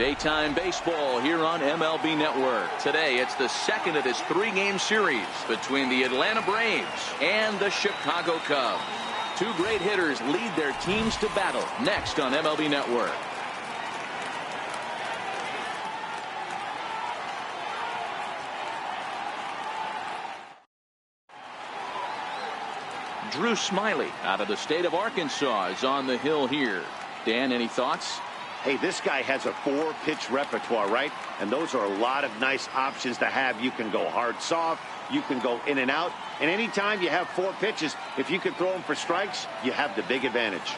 Daytime baseball here on MLB Network. Today, it's the second of this three-game series between the Atlanta Braves and the Chicago Cubs. Two great hitters lead their teams to battle next on MLB Network. Drew Smiley out of the state of Arkansas is on the hill here. Dan, any thoughts? Hey, this guy has a 4-pitch repertoire, right? And those are a lot of nice options to have. You can go hard, soft. You can go in and out. And anytime you have 4 pitches, if you can throw them for strikes, you have the big advantage.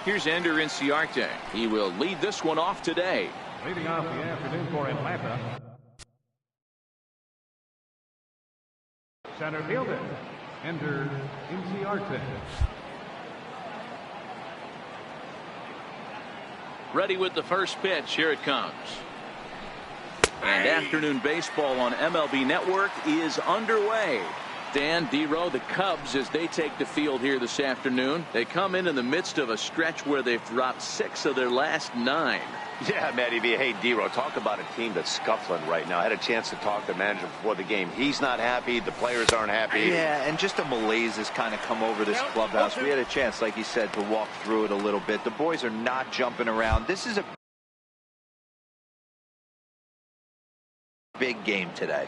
Here's Ender Inciarte. He will lead this one off today. Leading off the afternoon for Atlanta, center fielder, Ender Inciarte. Ready with the first pitch. Here it comes. And afternoon baseball on MLB Network is underway. Dan, D-Row, the Cubs, as they take the field here this afternoon, they come in the midst of a stretch where they've dropped 6 of their last 9. Yeah, Matty B. Hey, D-Row, talk about a team that's scuffling right now. I had a chance to talk to the manager before the game. He's not happy. The players aren't happy. Yeah, and just a malaise has kind of come over this clubhouse. We had a chance, like you said, to walk through it a little bit. The boys are not jumping around. This is a big game today.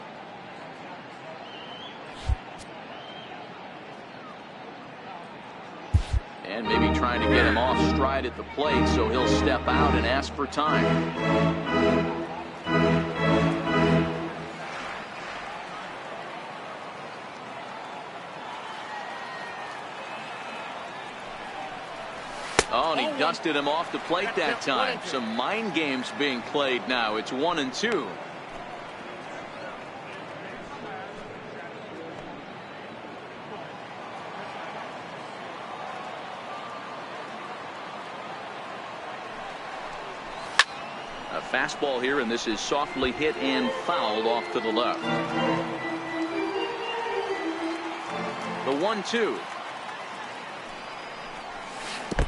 And maybe trying to get him off stride at the plate, so he'll step out and ask for time. Oh, and he dusted him off the plate that time. Some mind games being played now. It's 1-2. A fastball here, and this is softly hit and fouled off to the left. The 1-2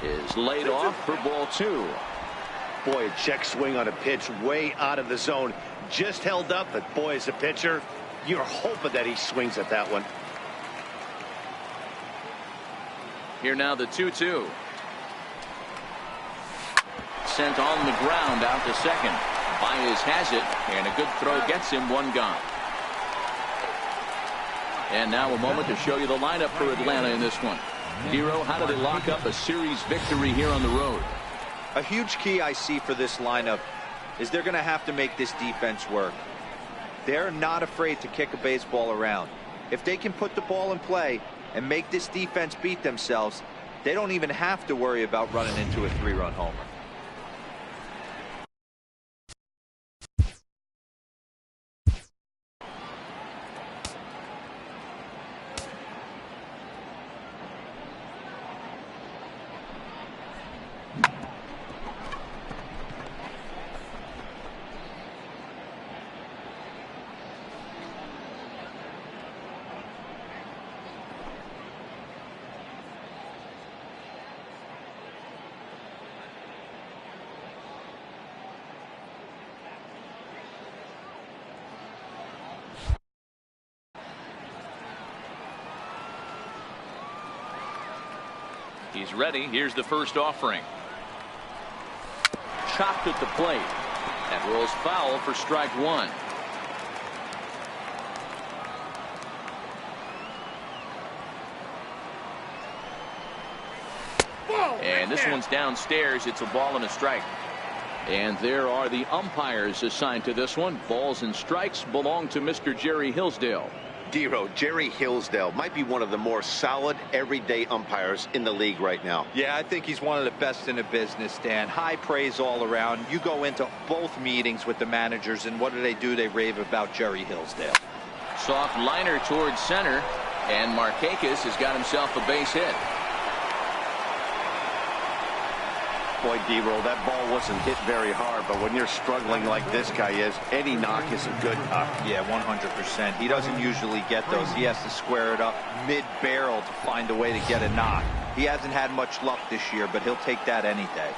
is laid off for ball 2. Boy, a check swing on a pitch way out of the zone. Just held up, but boy, as a pitcher, you're hoping that he swings at that one. Here now the 2-2. Sent on the ground out to second. Baez has it, and a good throw gets him 1 gone. And now a moment to show you the lineup for Atlanta in this one. Hero, how do they lock up a series victory here on the road? A huge key I see for this lineup is they're going to have to make this defense work. They're not afraid to kick a baseball around. If they can put the ball in play and make this defense beat themselves, they don't even have to worry about running into a 3-run homer. He's ready. Here's the first offering. Chopped at the plate. That rolls foul for strike 1. And this one's downstairs. It's a ball and a strike. And there are the umpires assigned to this one. Balls and strikes belong to Mr. Jerry Hillsdale. D-Row, Jerry Hillsdale might be one of the more solid everyday umpires in the league right now. Yeah, I think he's one of the best in the business, Dan. High praise all around. You go into both meetings with the managers, and what do? They rave about Jerry Hillsdale. Soft liner towards center, and Markakis has got himself a base hit. Boy, D-Roll, that ball wasn't hit very hard, but when you're struggling like this guy is, any knock is a good knock. Yeah, 100%. He doesn't usually get those. He has to square it up mid-barrel to find a way to get a knock. He hasn't had much luck this year, but he'll take that any day.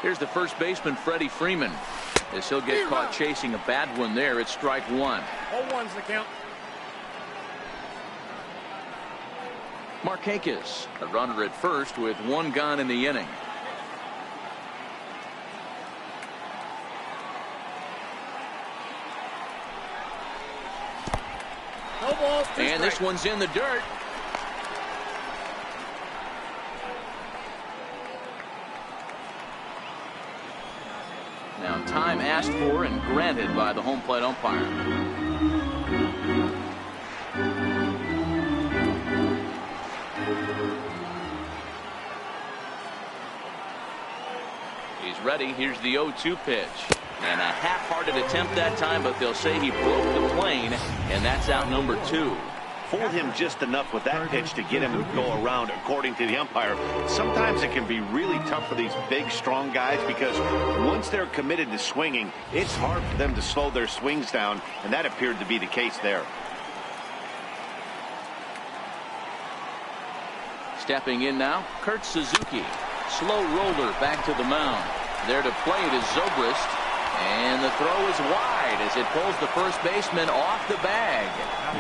Here's the first baseman, Freddie Freeman. As he'll get caught chasing a bad one there, it's strike one. 0-1's the count. Markakis, a runner at first with one gone in the inning. No balls, and this one's in the dirt. Now time asked for and granted by the home plate umpire. He's ready. Here's the 0-2 pitch. And a half-hearted attempt that time, but they'll say he broke the plane, and that's out number 2. Fooled him just enough with that pitch to get him to go around, according to the umpire. Sometimes it can be really tough for these big, strong guys because once they're committed to swinging, it's hard for them to slow their swings down, and that appeared to be the case there. Stepping in now, Kurt Suzuki. Slow roller back to the mound. There to play it is Zobrist. And the throw is wide as it pulls the first baseman off the bag.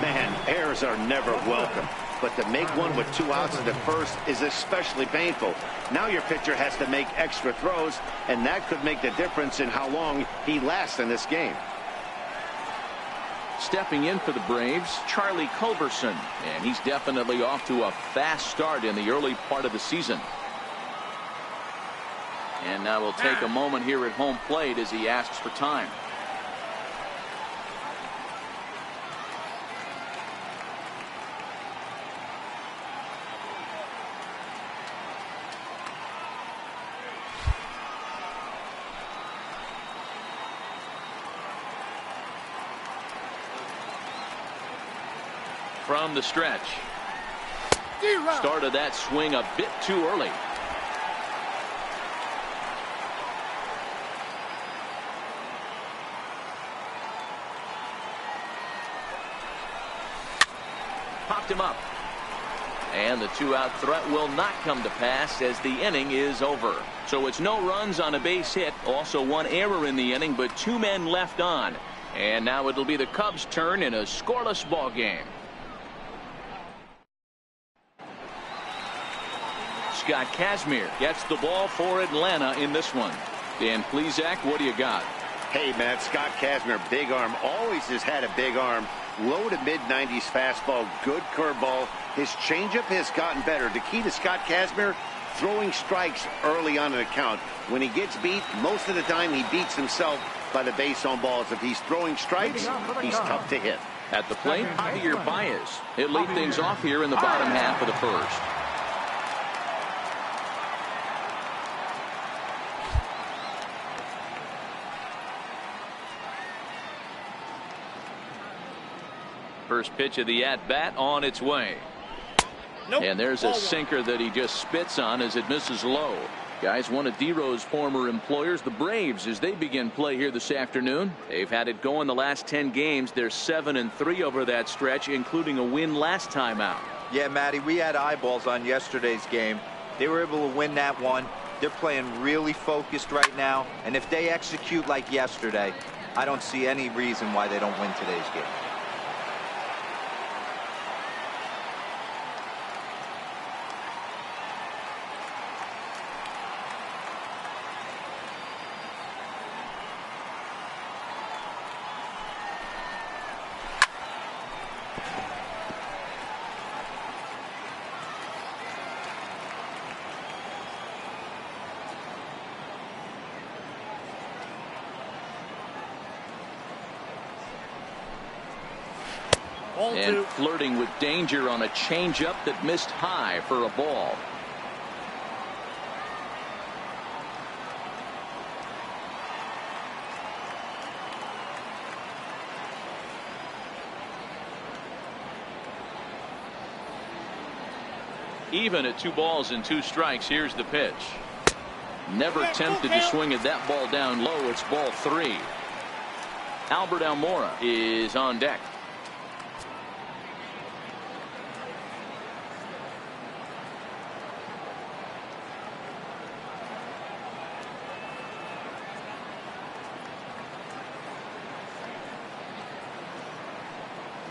Man, errors are never welcome. But to make one with 2 outs at the first is especially painful. Now your pitcher has to make extra throws, and that could make the difference in how long he lasts in this game. Stepping in for the Braves, Charlie Culberson. And he's definitely off to a fast start in the early part of the season. And now we'll take a moment here at home plate as he asks for time. From the stretch. Started that swing a bit too early. Popped him up. And the 2-out threat will not come to pass as the inning is over. So it's no runs on a base hit. Also 1 error in the inning, but 2 men left on. And now it'll be the Cubs' turn in a scoreless ball game. Scott Kazmir gets the ball for Atlanta in this one. Dan Plesac, what do you got? Hey, man, Scott Kazmir, big arm, always has had a big arm. Low to mid-90s fastball, good curveball. His changeup has gotten better. The key to Scott Kazmir, throwing strikes early on an account. When he gets beat, most of the time he beats himself by the base on balls. If he's throwing strikes, he's tough to hit. At the plate, Javier Baez. He'll lead things off here in the bottom half of the first. First pitch of the at-bat on its way. Nope. And there's a sinker that he just spits on as it misses low. Guys, one of D-Row's former employers, the Braves, as they begin play here this afternoon. They've had it going the last 10 games. They're 7-3 over that stretch, including a win last time out. Yeah, Matty, we had eyeballs on yesterday's game. They were able to win that one. They're playing really focused right now. And if they execute like yesterday, I don't see any reason why they don't win today's game. And flirting with danger on a changeup that missed high for a ball. Even at 2 balls and 2 strikes, here's the pitch. Never tempted to swing at that ball down low. It's ball 3. Albert Almora is on deck.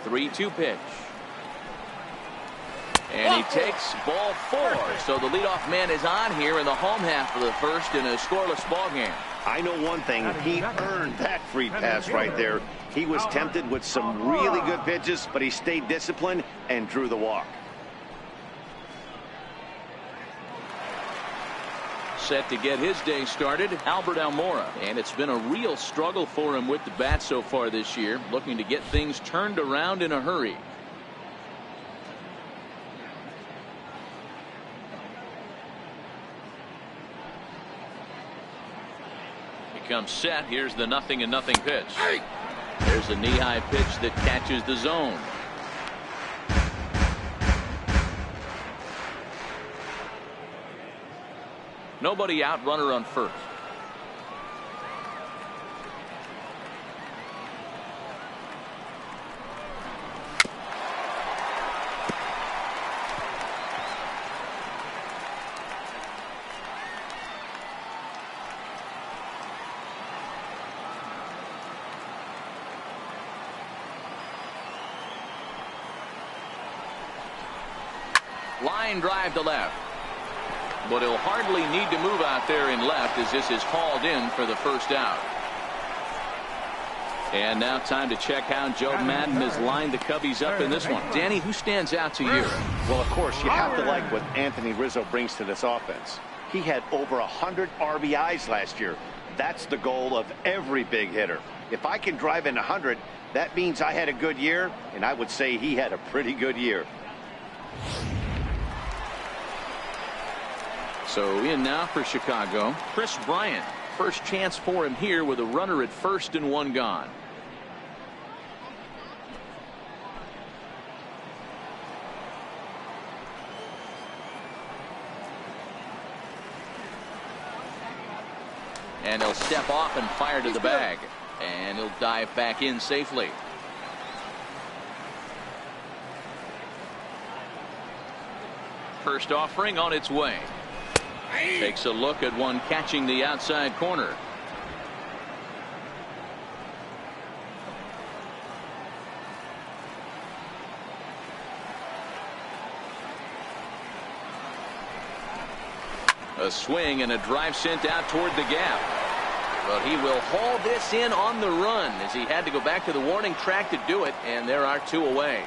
3-2 pitch. And he takes ball 4. So the leadoff man is on here in the home half of the first in a scoreless ball game. I know one thing. He earned that free pass right there. He was tempted with some really good pitches, but he stayed disciplined and drew the walk. Set to get his day started, Albert Almora. And it's been a real struggle for him with the bat so far this year, looking to get things turned around in a hurry. Comes set. Here's the 0-0 pitch. There's a knee-high pitch that catches the zone. Nobody out, runner on first. Line drive to left. But he'll hardly need to move out there in left as this is hauled in for the first out. And now time to check how Joe Madden has lined the Cubbies up in this one. Danny, who stands out to you? Well, of course, you have to like what Anthony Rizzo brings to this offense. He had over 100 RBIs last year. That's the goal of every big hitter. If I can drive in 100, that means I had a good year, and I would say he had a pretty good year. So in now for Chicago, Chris Bryant. First chance for him here with a runner at first and one gone. And he'll step off and fire to the bag. And he'll dive back in safely. First offering on its way. Takes a look at one catching the outside corner. A swing and a drive sent out toward the gap. But he will haul this in on the run as he had to go back to the warning track to do it, and there are two away.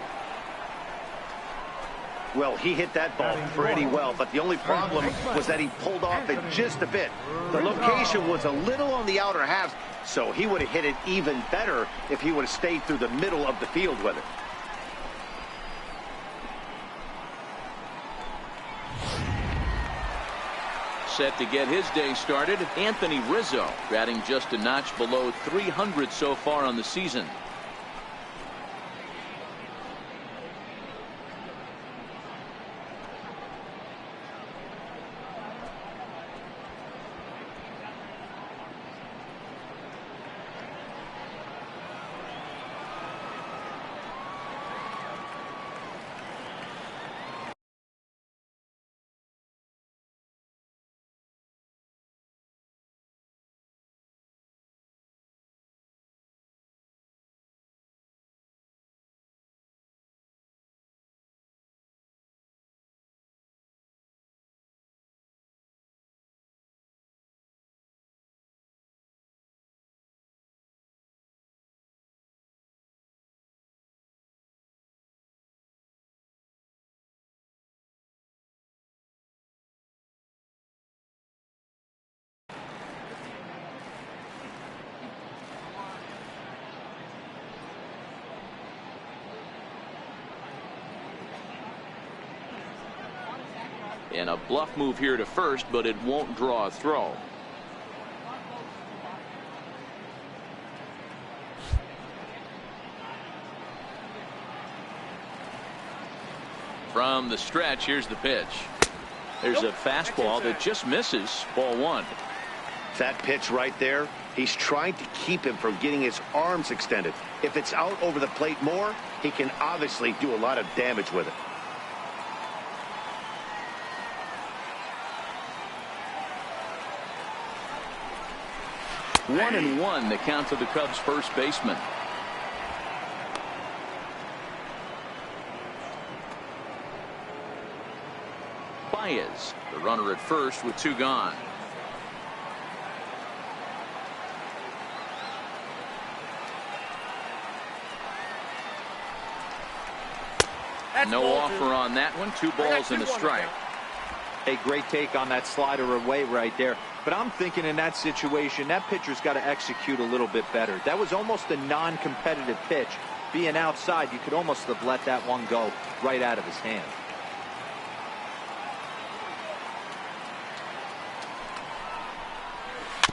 Well, he hit that ball pretty well, but the only problem was that he pulled off it just a bit. The location was a little on the outer half, so he would have hit it even better if he would have stayed through the middle of the field with it. Set to get his day started, Anthony Rizzo, batting just a notch below 300 so far on the season. And a bluff move here to first, but it won't draw a throw. From the stretch, here's the pitch. There's a fastball that just misses. Ball one. That pitch right there, he's trying to keep him from getting his arms extended. If it's out over the plate more, he can obviously do a lot of damage with it. One and one, the count to the Cubs' first baseman. Baez, the runner at first with 2 gone. That's No ball offer 2. on that one. 2 balls and a strike. A great take on that slider away right there. But I'm thinking in that situation, that pitcher's got to execute a little bit better. That was almost a non-competitive pitch. Being outside, you could almost have let that one go right out of his hand.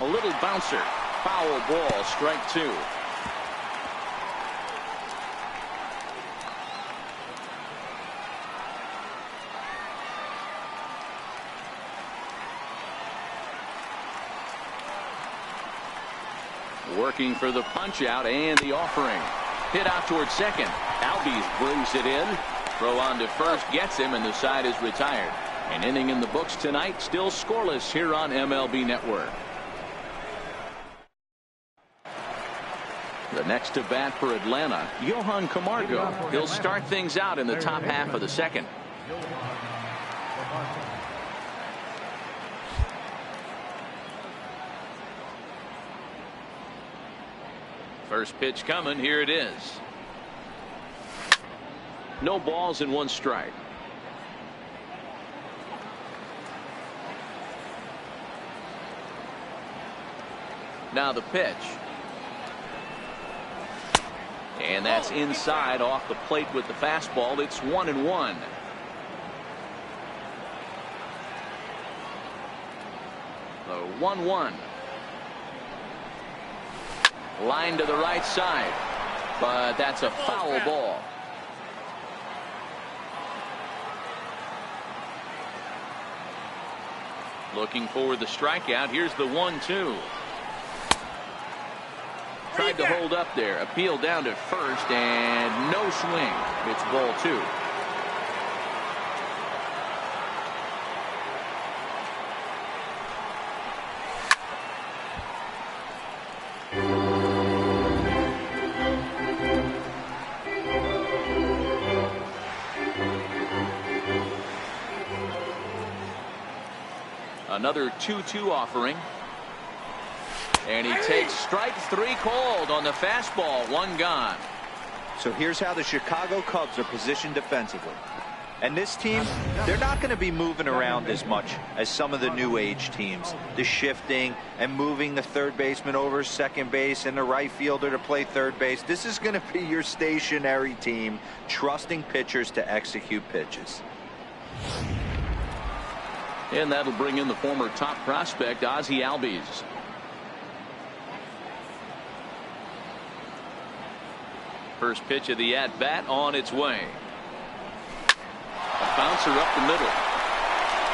A little bouncer. Foul ball, strike 2. Working for the punch out and the offering. Hit out towards second. Albies brings it in. Throw on to first gets him, and the side is retired. An inning in the books tonight, still scoreless here on MLB Network. The next to bat for Atlanta, Johan Camargo. He'll start things out in the top half of the second. First pitch coming. Here it is. No balls and 1 strike. Now the pitch. And that's inside off the plate with the fastball. It's 1-1. The 1-1. Line to the right side, but that's a foul ball. Looking for the strikeout. Here's the 1-2. Tried to hold up there. Appeal down to first, and no swing. It's ball 2. Another 2-2 offering. And he takes strike 3 called on the fastball. 1 gone. So here's how the Chicago Cubs are positioned defensively. And this team, they're not going to be moving around as much as some of the new age teams. The shifting and moving the third baseman over second base and the right fielder to play third base. This is going to be your stationary team, trusting pitchers to execute pitches. And that'll bring in the former top prospect, Ozzie Albies. First pitch of the at-bat on its way. A bouncer up the middle.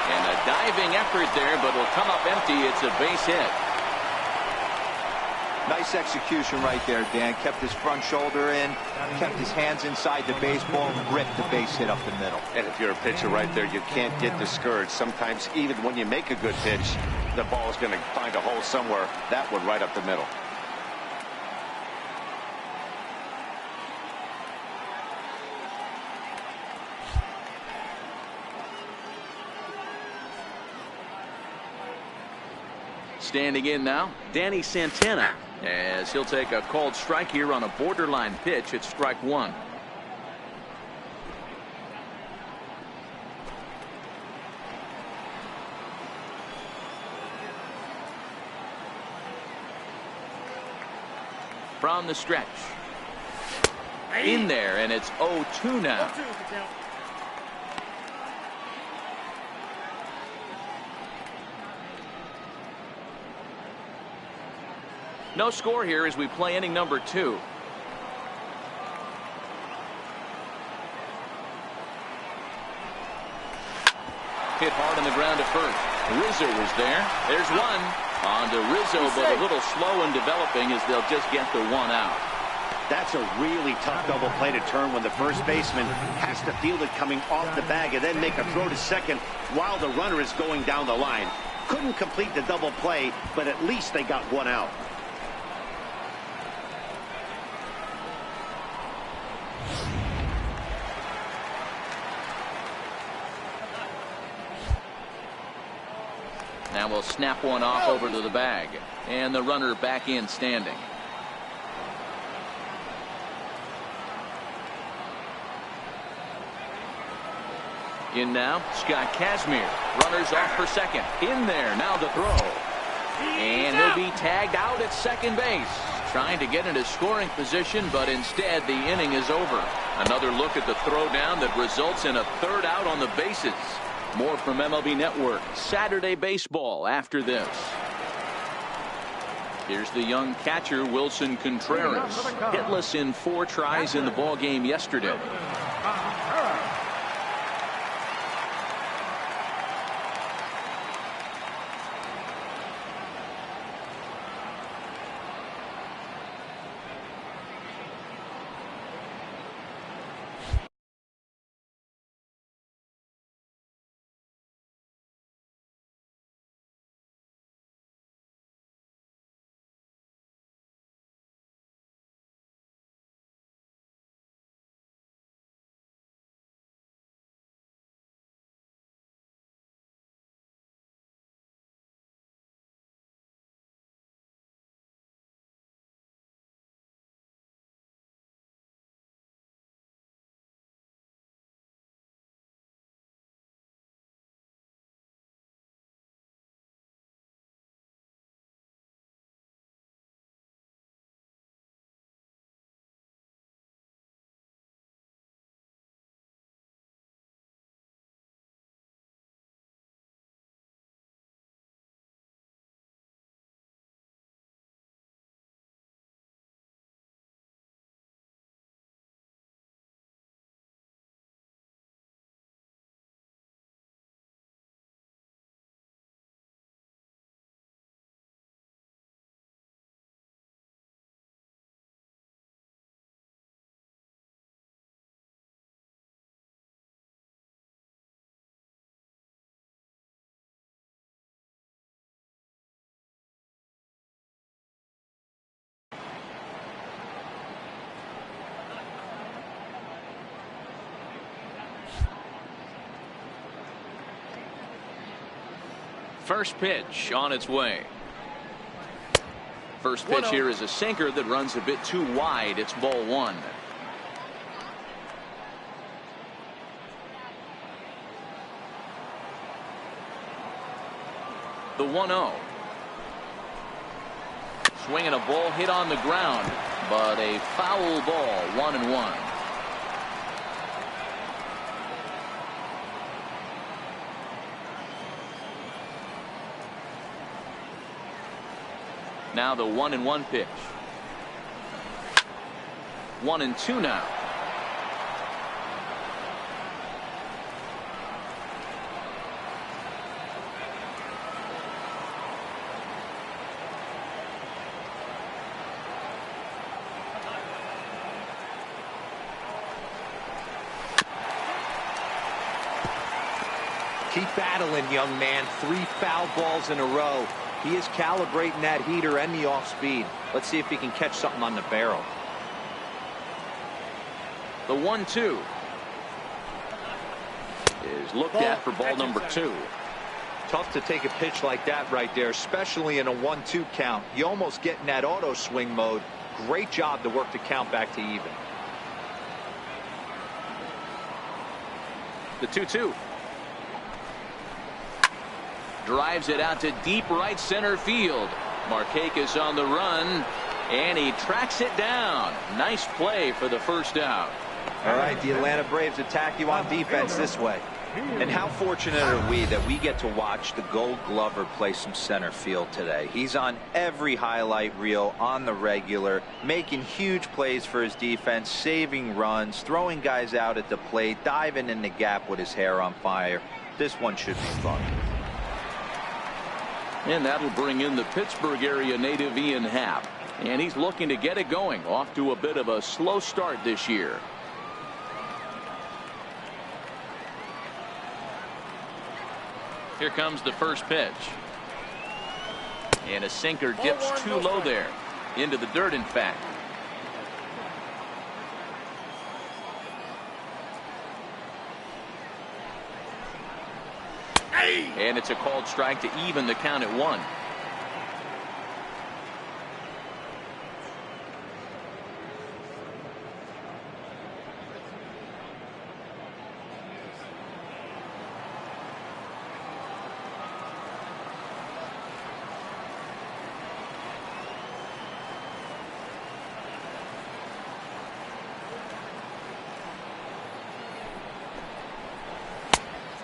And a diving effort there, but will come up empty. It's a base hit. Nice execution right there, Dan. Kept his front shoulder in, kept his hands inside the baseball, and ripped the base hit up the middle. And if you're a pitcher right there, you can't get discouraged. Sometimes even when you make a good pitch, the ball is going to find a hole somewhere. That one right up the middle. Standing in now, Danny Santana, as he'll take a called strike here on a borderline pitch. It's strike 1. From the stretch. In there, and it's 0-2 now. 0-2 is the count. No score here as we play inning number 2. Hit hard on the ground to first. Rizzo was there. There's one. On to Rizzo, but a little slow in developing as they'll just get the 1 out. That's a really tough double play to turn when the first baseman has to field it coming off the bag and then make a throw to second while the runner is going down the line. Couldn't complete the double play, but at least they got 1 out. Now we'll snap one off over to the bag. And the runner back in standing. In now, Scott Kazmir. Runners off for second. In there, now the throw. And he'll be tagged out at second base. Trying to get into scoring position, but instead the inning is over. Another look at the throwdown that results in a third out on the bases. More from MLB Network Saturday Baseball after this. Here's the young catcher Wilson Contreras. Hitless in 4 tries in the ball game yesterday. First pitch on its way. First pitch here is a sinker that runs a bit too wide. It's ball 1. The 1-0. Swinging a ball hit on the ground, but a foul ball. 1-1. Now the 1-1 pitch. 1-2 now. Keep battling, young man. 3 foul balls in a row. He is calibrating that heater and the off speed. Let's see if he can catch something on the barrel. The 1-2 is looked at for ball number 2. Tough to take a pitch like that right there, especially in a 1-2 count. You almost get in that auto swing mode. Great job to work the count back to even. The 2-2. Drives it out to deep right center field. Markakis on the run, and he tracks it down. Nice play for the first out. All right, the Atlanta Braves attack you on defense this way. And how fortunate are we that we get to watch the Gold Glover play some center field today. He's on every highlight reel on the regular, making huge plays for his defense, saving runs, throwing guys out at the plate, diving in the gap with his hair on fire. This one should be fun. And that'll bring in the Pittsburgh area native Ian Happ. And he's looking to get it going. Off to a bit of a slow start this year. Here comes the first pitch. And a sinker dips too low there. Into the dirt, in fact. And it's a called strike to even the count at 1.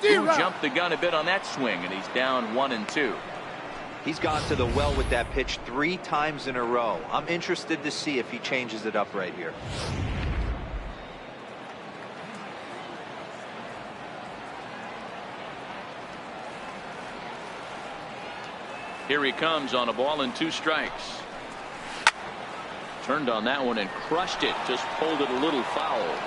Who jumped the gun a bit on that swing, and he's down 1-2. He's gone to the well with that pitch 3 times in a row. I'm interested to see if he changes it up right here. Here he comes on a ball and 2 strikes. Turned on that one and crushed it. Just pulled it a little foul.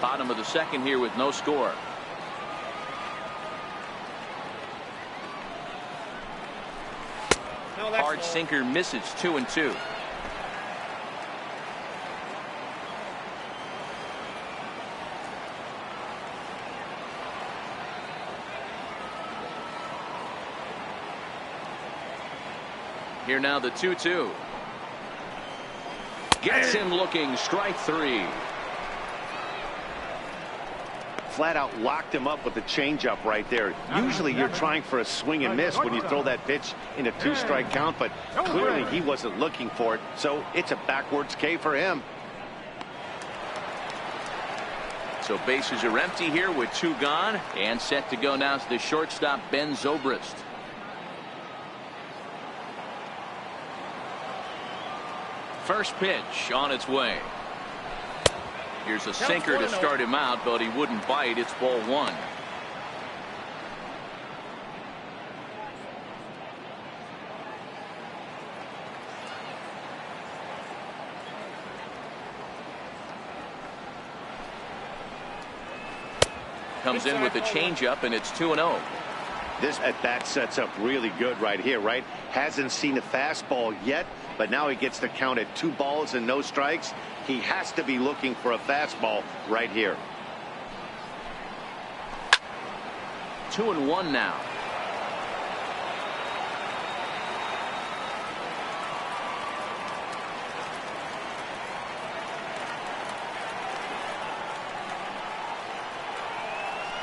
Bottom of the second here with no score. Hard sinker misses. 2-2. Here now the 2-2. Gets him looking. Strike 3. Flat out locked him up with the changeup right there. Usually you're trying for a swing and miss when you throw that pitch in a 2-strike count, but clearly he wasn't looking for it, so it's a backwards K for him. So bases are empty here with 2 gone, and set to go now is the shortstop Ben Zobrist. First pitch on its way. Here's a sinker to start him out, but he wouldn't bite. It's ball 1. Comes in with a changeup, and it's 2-0. This at bat sets up really good right here, right? Hasn't seen a fastball yet, but now he gets to count at 2 balls and no strikes. He has to be looking for a fastball right here. 2-1 now.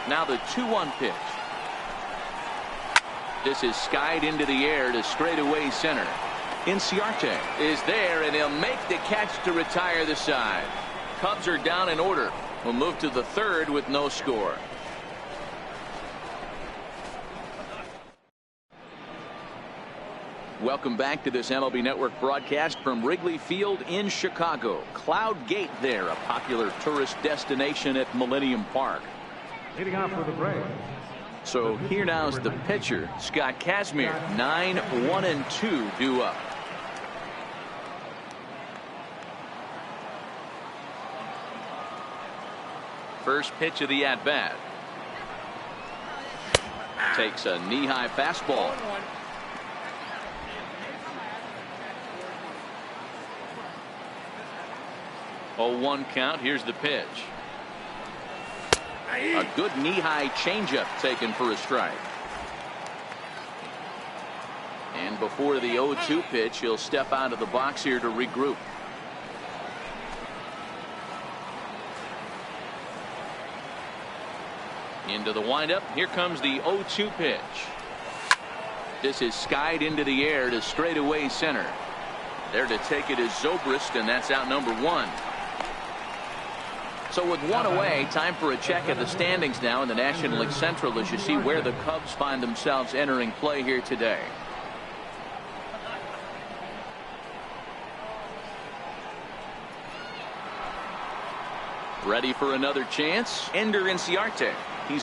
Now the 2-1 pitch. This is skied into the air to straightaway center. Inciarte is there, and he'll make the catch to retire the side. Cubs are down in order. We'll move to the 3rd with no score. Welcome back to this MLB Network broadcast from Wrigley Field in Chicago. Cloud Gate there, a popular tourist destination at Millennium Park. Leading off for the Braves. So here now is the pitcher, Scott Kazmir. 9-1-2 due up. First pitch of the at-bat. Takes a knee-high fastball. Oh, 1 count. Here's the pitch. A good knee-high changeup taken for a strike. And before the 0-2 pitch, he'll step out of the box here to regroup. Into the windup. Here comes the 0-2 pitch. This is skied into the air to straightaway center. There to take it is Zobrist, and that's out number 1. So with 1 away, time for a check of the standings now in the National League Central as you see where the Cubs find themselves entering play here today. Ready for another chance? Ender Inciarte. He's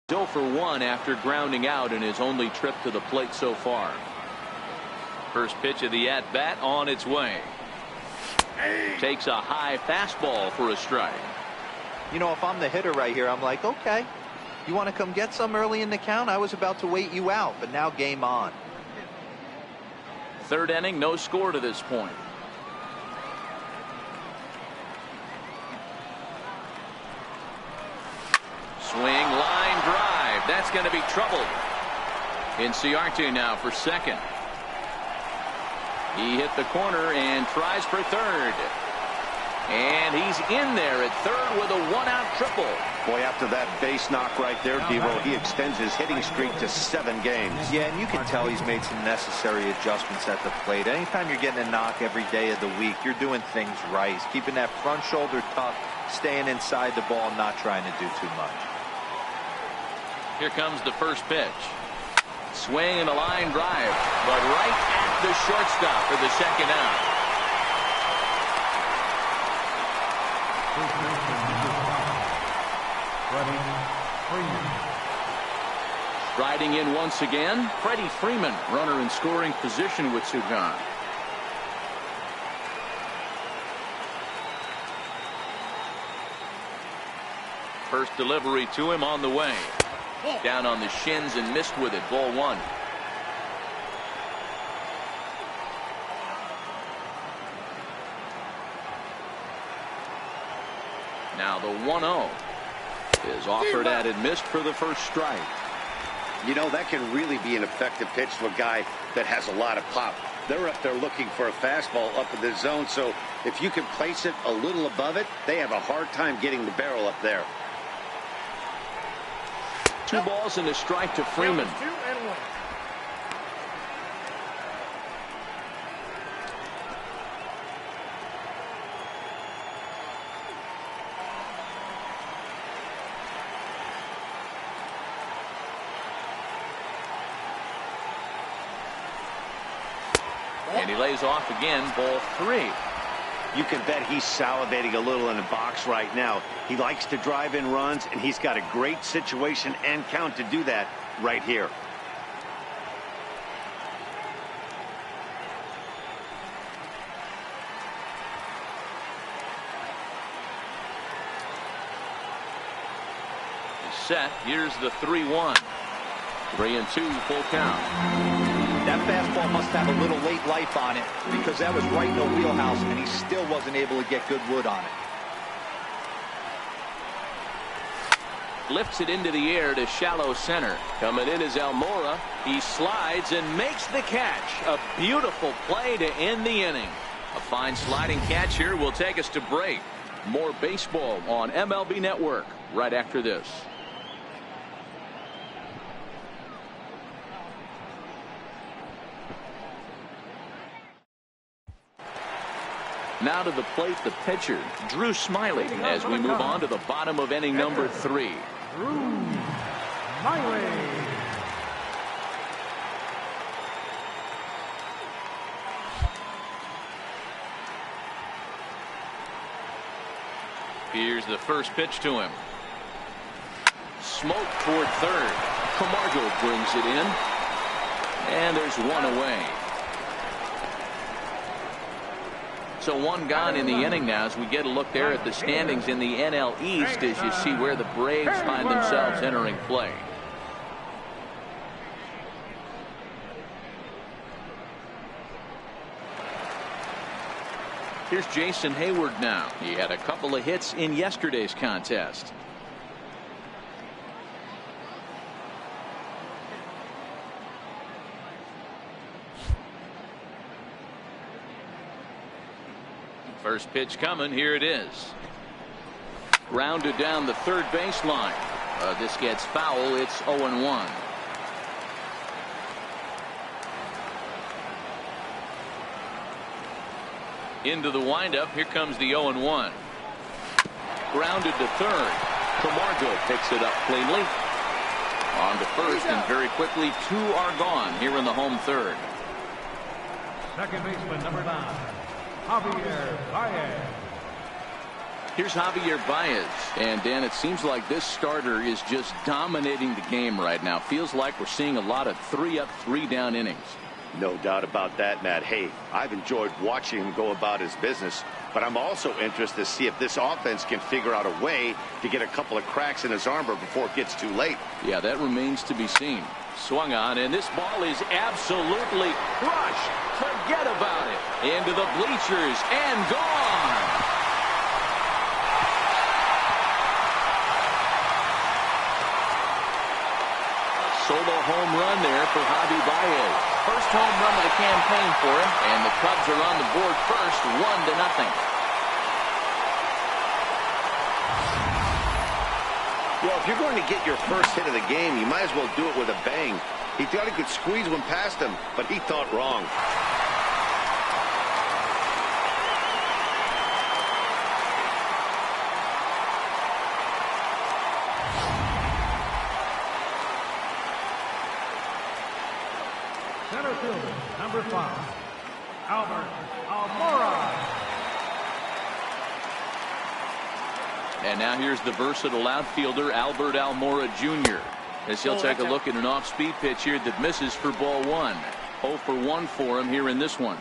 0 for 1 after grounding out in his only trip to the plate so far. First pitch of the at-bat on its way. Takes a high fastball for a strike. You know, if I'm the hitter right here, I'm like, okay, you want to come get some early in the count? I was about to wait you out, but now game on. Third inning, no score to this point. Swing, line drive. That's going to be trouble. Inciarte now for second. He hit the corner and tries for third. And he's in there at third with a one-out triple. Boy, after that base knock right there, Devo, he extends his hitting streak to 7 games. Yeah, and you can tell he's made some necessary adjustments at the plate. Anytime you're getting a knock every day of the week, you're doing things right. He's keeping that front shoulder tucked, staying inside the ball, not trying to do too much. Here comes the first pitch. Swing and a line drive, but right at the shortstop for the second out. Striding in once again, Freddie Freeman, runner in scoring position with two gone. First delivery to him on the way. Down on the shins and missed with it. Ball one. Now the 1-0 is offered at and missed for the first strike. You know, that can really be an effective pitch to a guy that has a lot of pop. They're up there looking for a fastball up in the zone, so if you can place it a little above it, they have a hard time getting the barrel up there. 2 balls and a strike to Freeman. And he lays off again, ball 3. You can bet he's salivating a little in the box right now. He likes to drive in runs, and he's got a great situation and count to do that right here. Set. Here's the 3-1. 3-2 full count. That fastball must have a little late life on it because that was right in the wheelhouse and he still wasn't able to get good wood on it. Lifts it into the air to shallow center. Coming in is Almora. He slides and makes the catch. A beautiful play to end the inning. A fine sliding catch here will take us to break. More baseball on MLB Network right after this. Now to the plate, the pitcher, Drew Smyly, as we move on to the bottom of inning number 3. Drew Smyly. Here's the first pitch to him. Smoke toward third. Camargo brings it in. And there's one away. So one gone in the inning now as we get a look there at the standings in the NL East as you see where the Braves find themselves entering play. Here's Jason Hayward now. He had a couple of hits in yesterday's contest. First pitch coming. Here it is. Grounded down the third baseline. This gets foul. It's 0-1. Into the windup. Here comes the 0-1. Grounded to third. Camargo picks it up cleanly. On to first, and very quickly 2 are gone here in the home third. Second baseman number 9, Javier Baez. Here's Javier Baez. And, Dan, it seems like this starter is just dominating the game right now. Feels like we're seeing a lot of 3-up, 3-down innings. No doubt about that, Matt. Hey, I've enjoyed watching him go about his business, but I'm also interested to see if this offense can figure out a way to get a couple of cracks in his armor before it gets too late. Yeah, that remains to be seen. Swung on, and this ball is absolutely crushed. Forget about it. Into the bleachers and gone. Solo home run there for Javi Baez. First home run of the campaign for him, and the Cubs are on the board first, 1-0. Well, if you're going to get your first hit of the game, you might as well do it with a bang. He thought he could squeeze one past him, but he thought wrong. Center fielder, number 5, Albert Almora. And now here's the versatile outfielder, Albert Almora Jr. As he'll take a look at an off-speed pitch here that misses for ball 1. 0 for 1 for him here in this one.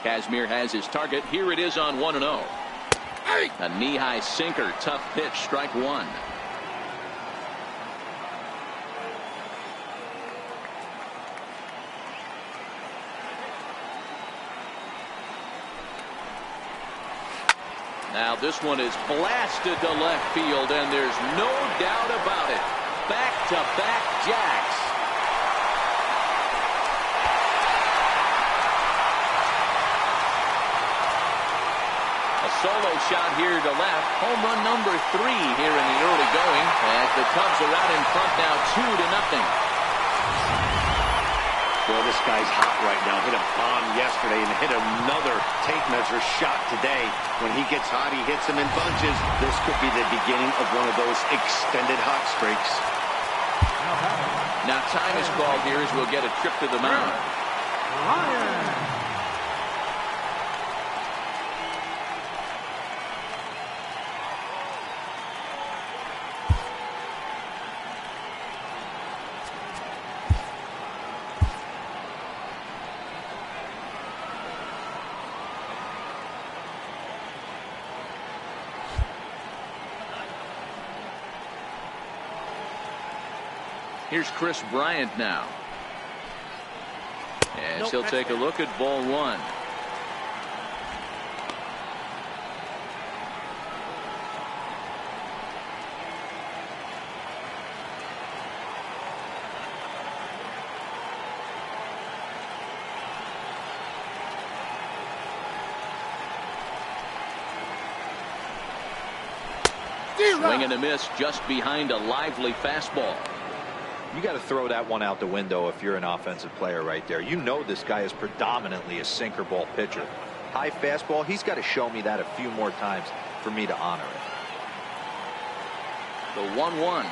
Kazmir has his target. Here it is on 1-0. A knee-high sinker. Tough pitch. Strike 1. Now this one is blasted to left field, and there's no doubt about it. Back-to-back jacks. A solo shot here to left. Home run number 3 here in the early going, as the Cubs are out in front now 2-0. Boy, this guy's hot right now. Hit a bomb yesterday and hit another tape measure shot today. When he gets hot, he hits them in bunches. This could be the beginning of one of those extended hot streaks. Now time is called here as we'll get a trip to the mound. Ryan. Here's Chris Bryant now. As he'll take a look at ball 1. Swing and a miss just behind a lively fastball. You got to throw that one out the window if you're an offensive player right there. You know this guy is predominantly a sinker ball pitcher. High fastball, he's got to show me that a few more times for me to honor it. The 1-1.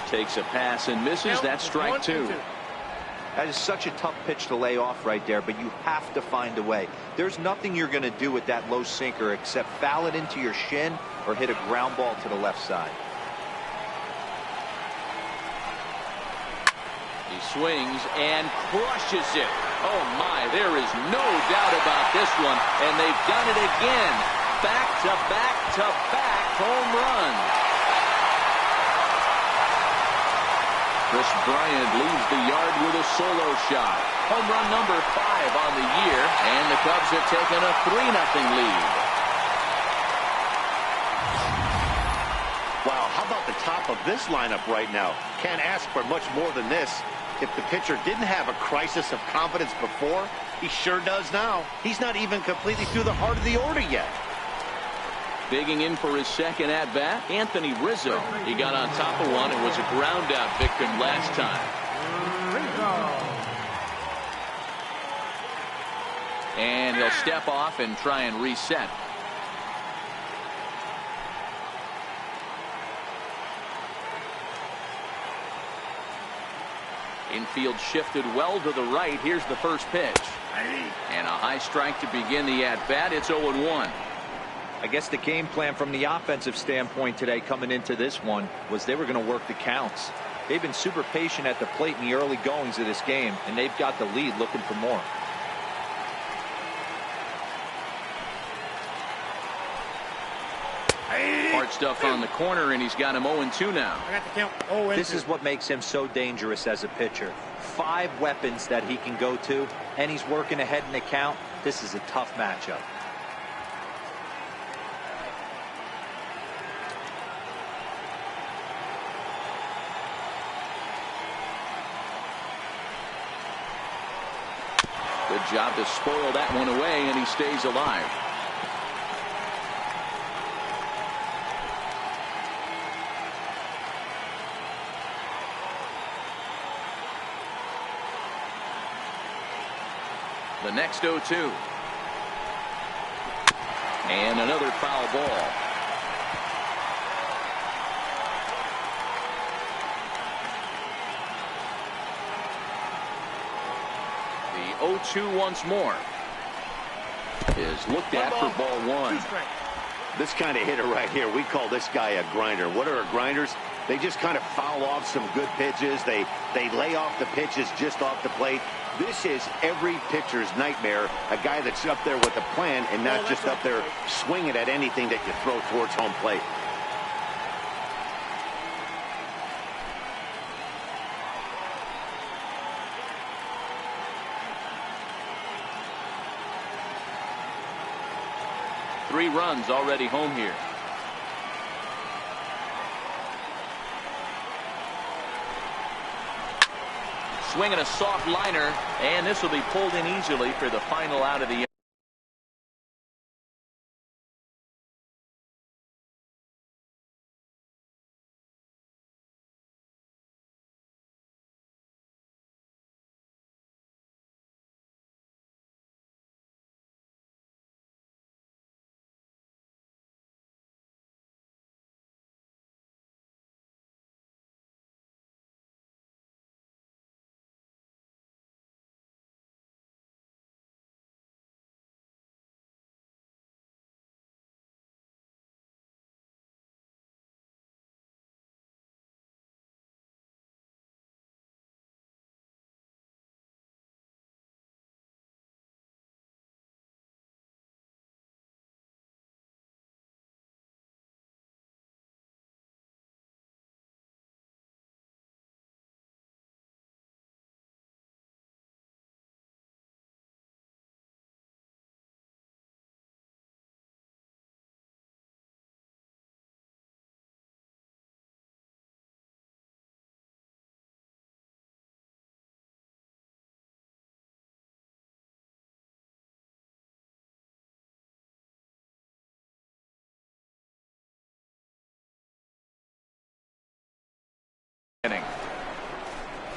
Takes a pass and misses. That's strike 2. That is such a tough pitch to lay off right there, but you have to find a way. There's nothing you're going to do with that low sinker except foul it into your shin or hit a ground ball to the left side. He swings and crushes it. Oh my, there is no doubt about this one, and they've done it again. Back-to-back-to-back home run. Chris Bryant leaves the yard with a solo shot. Home run number 5 on the year, and the Cubs have taken a 3-0 lead. Wow, how about the top of this lineup right now? Can't ask for much more than this. If the pitcher didn't have a crisis of confidence before, he sure does now. He's not even completely through the heart of the order yet. Digging in for his second at-bat, Anthony Rizzo. He got on top of one and was a ground-out victim last time. And he'll step off and try and reset. Infield shifted well to the right. Here's the first pitch. And a high strike to begin the at-bat. It's 0-1. I guess the game plan from the offensive standpoint today coming into this one was they were going to work the counts. They've been super patient at the plate in the early goings of this game, and they've got the lead looking for more. Hard stuff on the corner, and he's got him 0-2 now. I got the count. 0-2. This is what makes him so dangerous as a pitcher. 5 weapons that he can go to, and he's working ahead in the count. This is a tough matchup. Good job to spoil that one away, and he stays alive. The next 0-2. And another foul ball. The 0-2 once more is looked at for ball 1. This kind of hitter right here, we call this guy a grinder. What are grinders? They just kind of foul off some good pitches. They lay off the pitches just off the plate. This is every pitcher's nightmare, a guy that's up there with a plan and not just up there swinging at anything that you throw towards home plate. Three runs already home here. Swinging a soft liner, and this will be pulled in easily for the final out of the inning.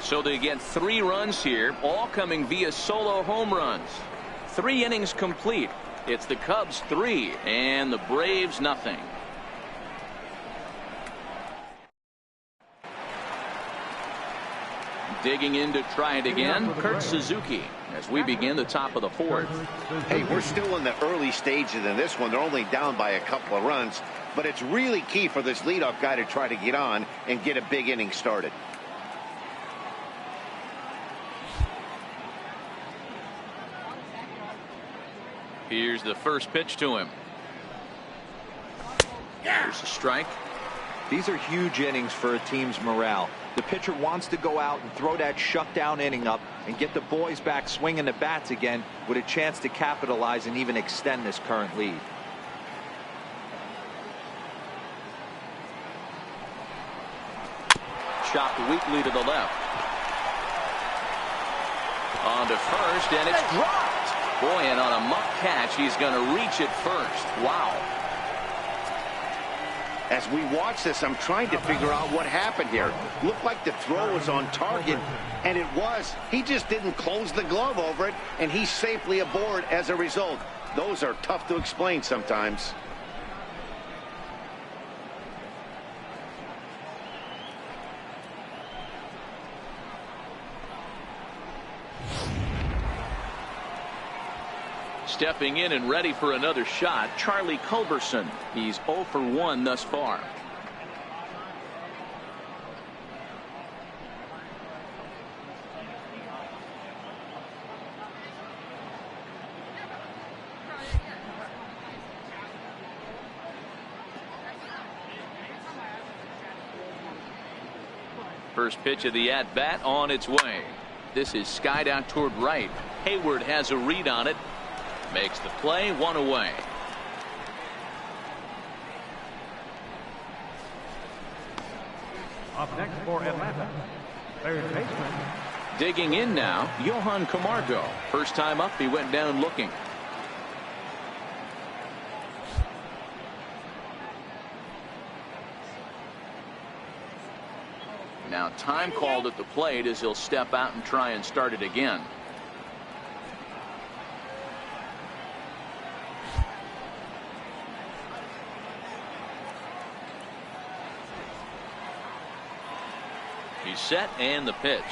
So they get 3 runs here, all coming via solo home runs. 3 innings complete. It's the Cubs 3 and the Braves nothing. Digging in to try it again, Kurt Suzuki, as we begin the top of the 4th. Hey, we're still in the early stages in this one. They're only down by a couple of runs, but it's really key for this leadoff guy to try to get on and get a big inning started. Here's the first pitch to him. Here's a strike. These are huge innings for a team's morale. The pitcher wants to go out and throw that shutdown inning up and get the boys back swinging the bats again with a chance to capitalize and even extend this current lead. Chopped weakly to the left. On to first, and it's dropped. Boy, and on a muck catch, he's going to reach it first. Wow. As we watch this, I'm trying to figure out what happened here. Looked like the throw was on target, and it was. He just didn't close the glove over it, and he's safely aboard as a result. Those are tough to explain sometimes. Stepping in and ready for another shot, Charlie Culberson. He's 0 for 1 thus far. First pitch of the at-bat on its way. This is skied out toward right. Hayward has a read on it. Makes the play, 1 away. Up next for Atlanta, third baseman. Digging in now, Johan Camargo. First time up, he went down looking. Now time called at the plate as he'll step out and try and start it again. He's set and the pitch.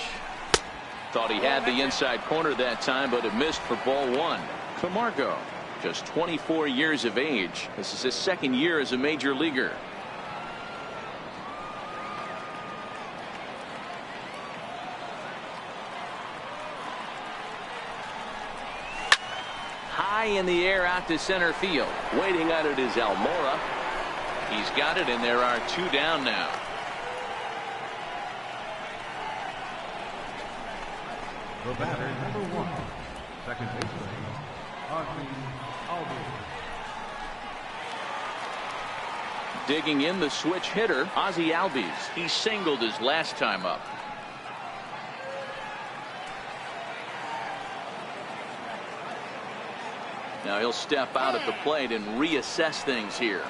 Thought he had the inside corner that time, but it missed for ball 1. Camargo, just 24 years of age. This is his second year as a major leaguer. High in the air out to center field. Waiting on it is Almora. He's got it, and there are 2 down now. The batter, number 1, second baseman, Ozzie Albies. Digging in the switch hitter, Ozzie Albies. He singled his last time up. Now he'll step out at the plate and reassess things here.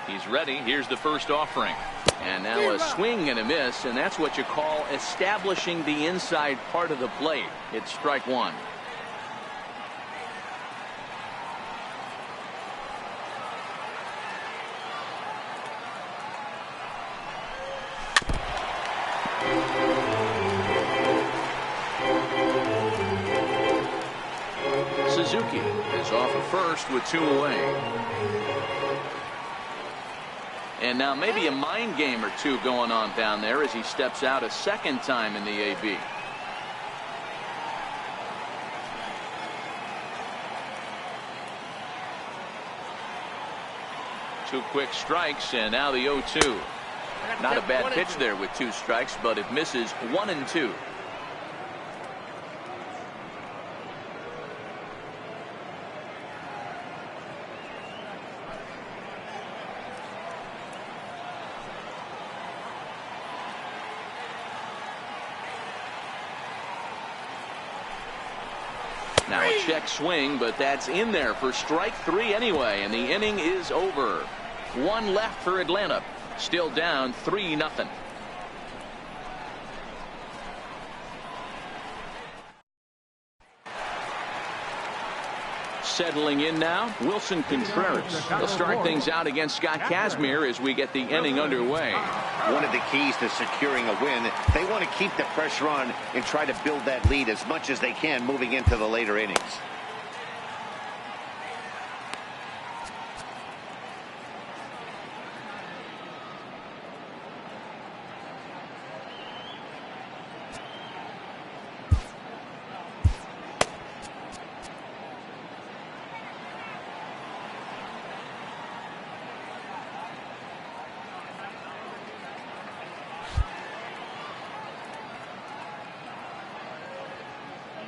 He's ready. Here's the first offering. And now a swing and a miss, and that's what you call establishing the inside part of the plate. It's strike 1. Suzuki is off at first with 2 away. And now maybe a mind game or 2 going on down there as he steps out a second time in the AB. Two quick strikes, and now the 0-2. Not a bad pitch there with 2 strikes, but it misses 1 and 2. Now a check swing, but that's in there for strike 3 anyway, and the inning is over. 1 left for Atlanta. Still down 3-0. Settling in now, Wilson Contreras. They'll start things out against Scott Kazmir as we get the inning underway. One of the keys to securing a win, they want to keep the pressure on and try to build that lead as much as they can moving into the later innings.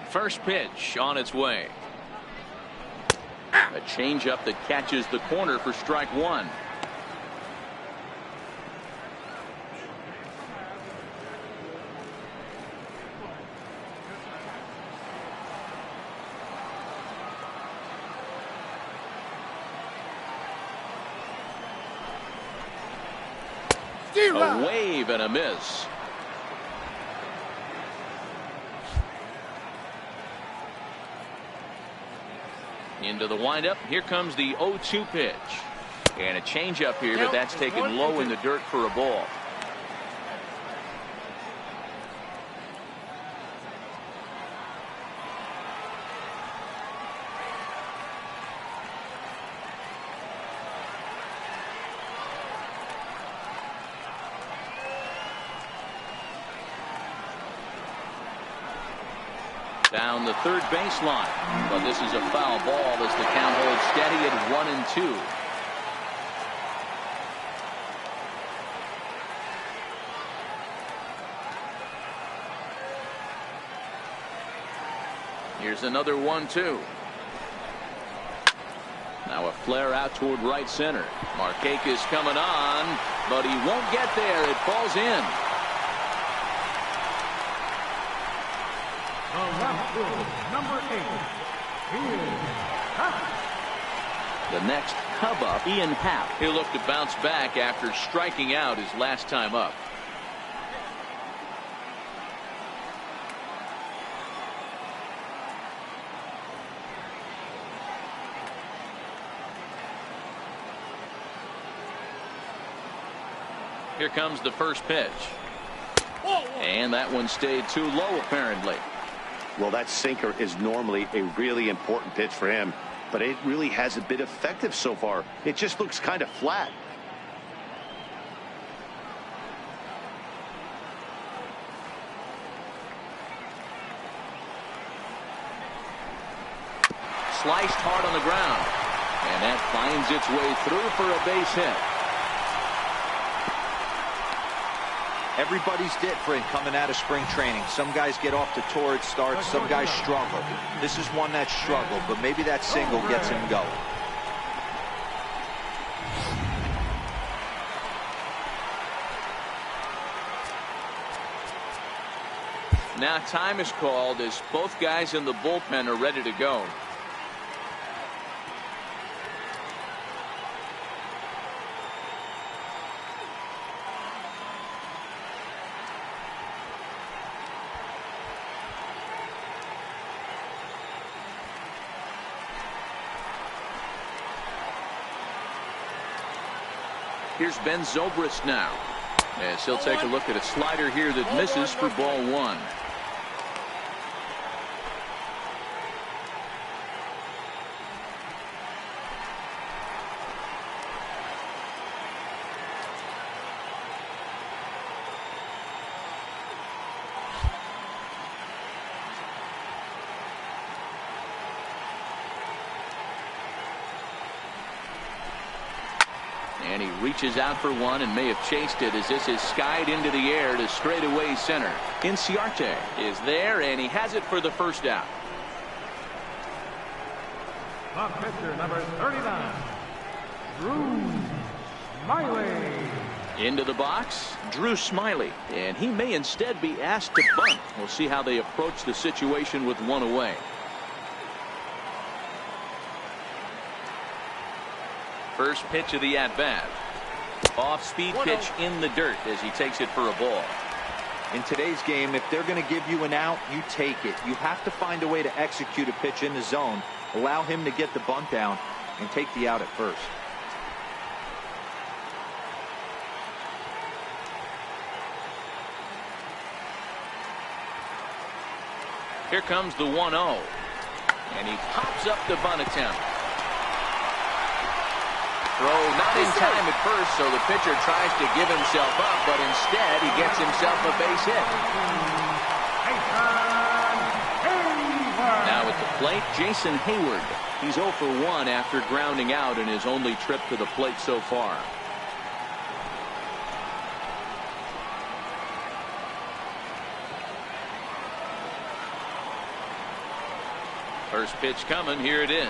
First pitch on its way. A changeup that catches the corner for strike 1. A wave and a miss. Into the windup. Here comes the 0-2 pitch. And a changeup here, but that's taken low in the dirt for a ball. Down the third baseline, but this is a foul ball as the count holds steady at 1-2. Here's another 1-2. Now a flare out toward right center. Markakis coming on, but he won't get there. It falls in. The left field, number 8, Ian Happ. The next Cub up, Ian Happ. He'll look to bounce back after striking out his last time up. Here comes the first pitch. And that one stayed too low, apparently. Well, that sinker is normally a really important pitch for him, but it really hasn't been effective so far. It just looks kind of flat. Sliced hard on the ground, and that finds its way through for a base hit. Everybody's different coming out of spring training. Some guys get off to torrid starts, some guys struggle. This is one that struggled, but maybe that single gets him going. Now time is called as both guys in the bullpen are ready to go. Here's Ben Zobrist now, as he'll take a look at a slider here that misses for ball one. And he reaches out for one and may have chased it as this is skied into the air to straightaway center. Inciarte is there, and he has it for the first out. The pitcher, number 39, Drew Smiley. Into the box, Drew Smiley, and he may instead be asked to bunt. We'll see how they approach the situation with one away. First pitch of the at-bat. Off-speed pitch in the dirt as he takes it for a ball. In today's game, if they're going to give you an out, you take it. You have to find a way to execute a pitch in the zone, allow him to get the bunt down, and take the out at first. Here comes the 1-0. And he pops up the bunt attempt. Throw not in time at first, so the pitcher tries to give himself up, but instead he gets himself a base hit. Now at the plate, Jason Hayward. He's 0 for 1 after grounding out in his only trip to the plate so far. First pitch coming, here it is.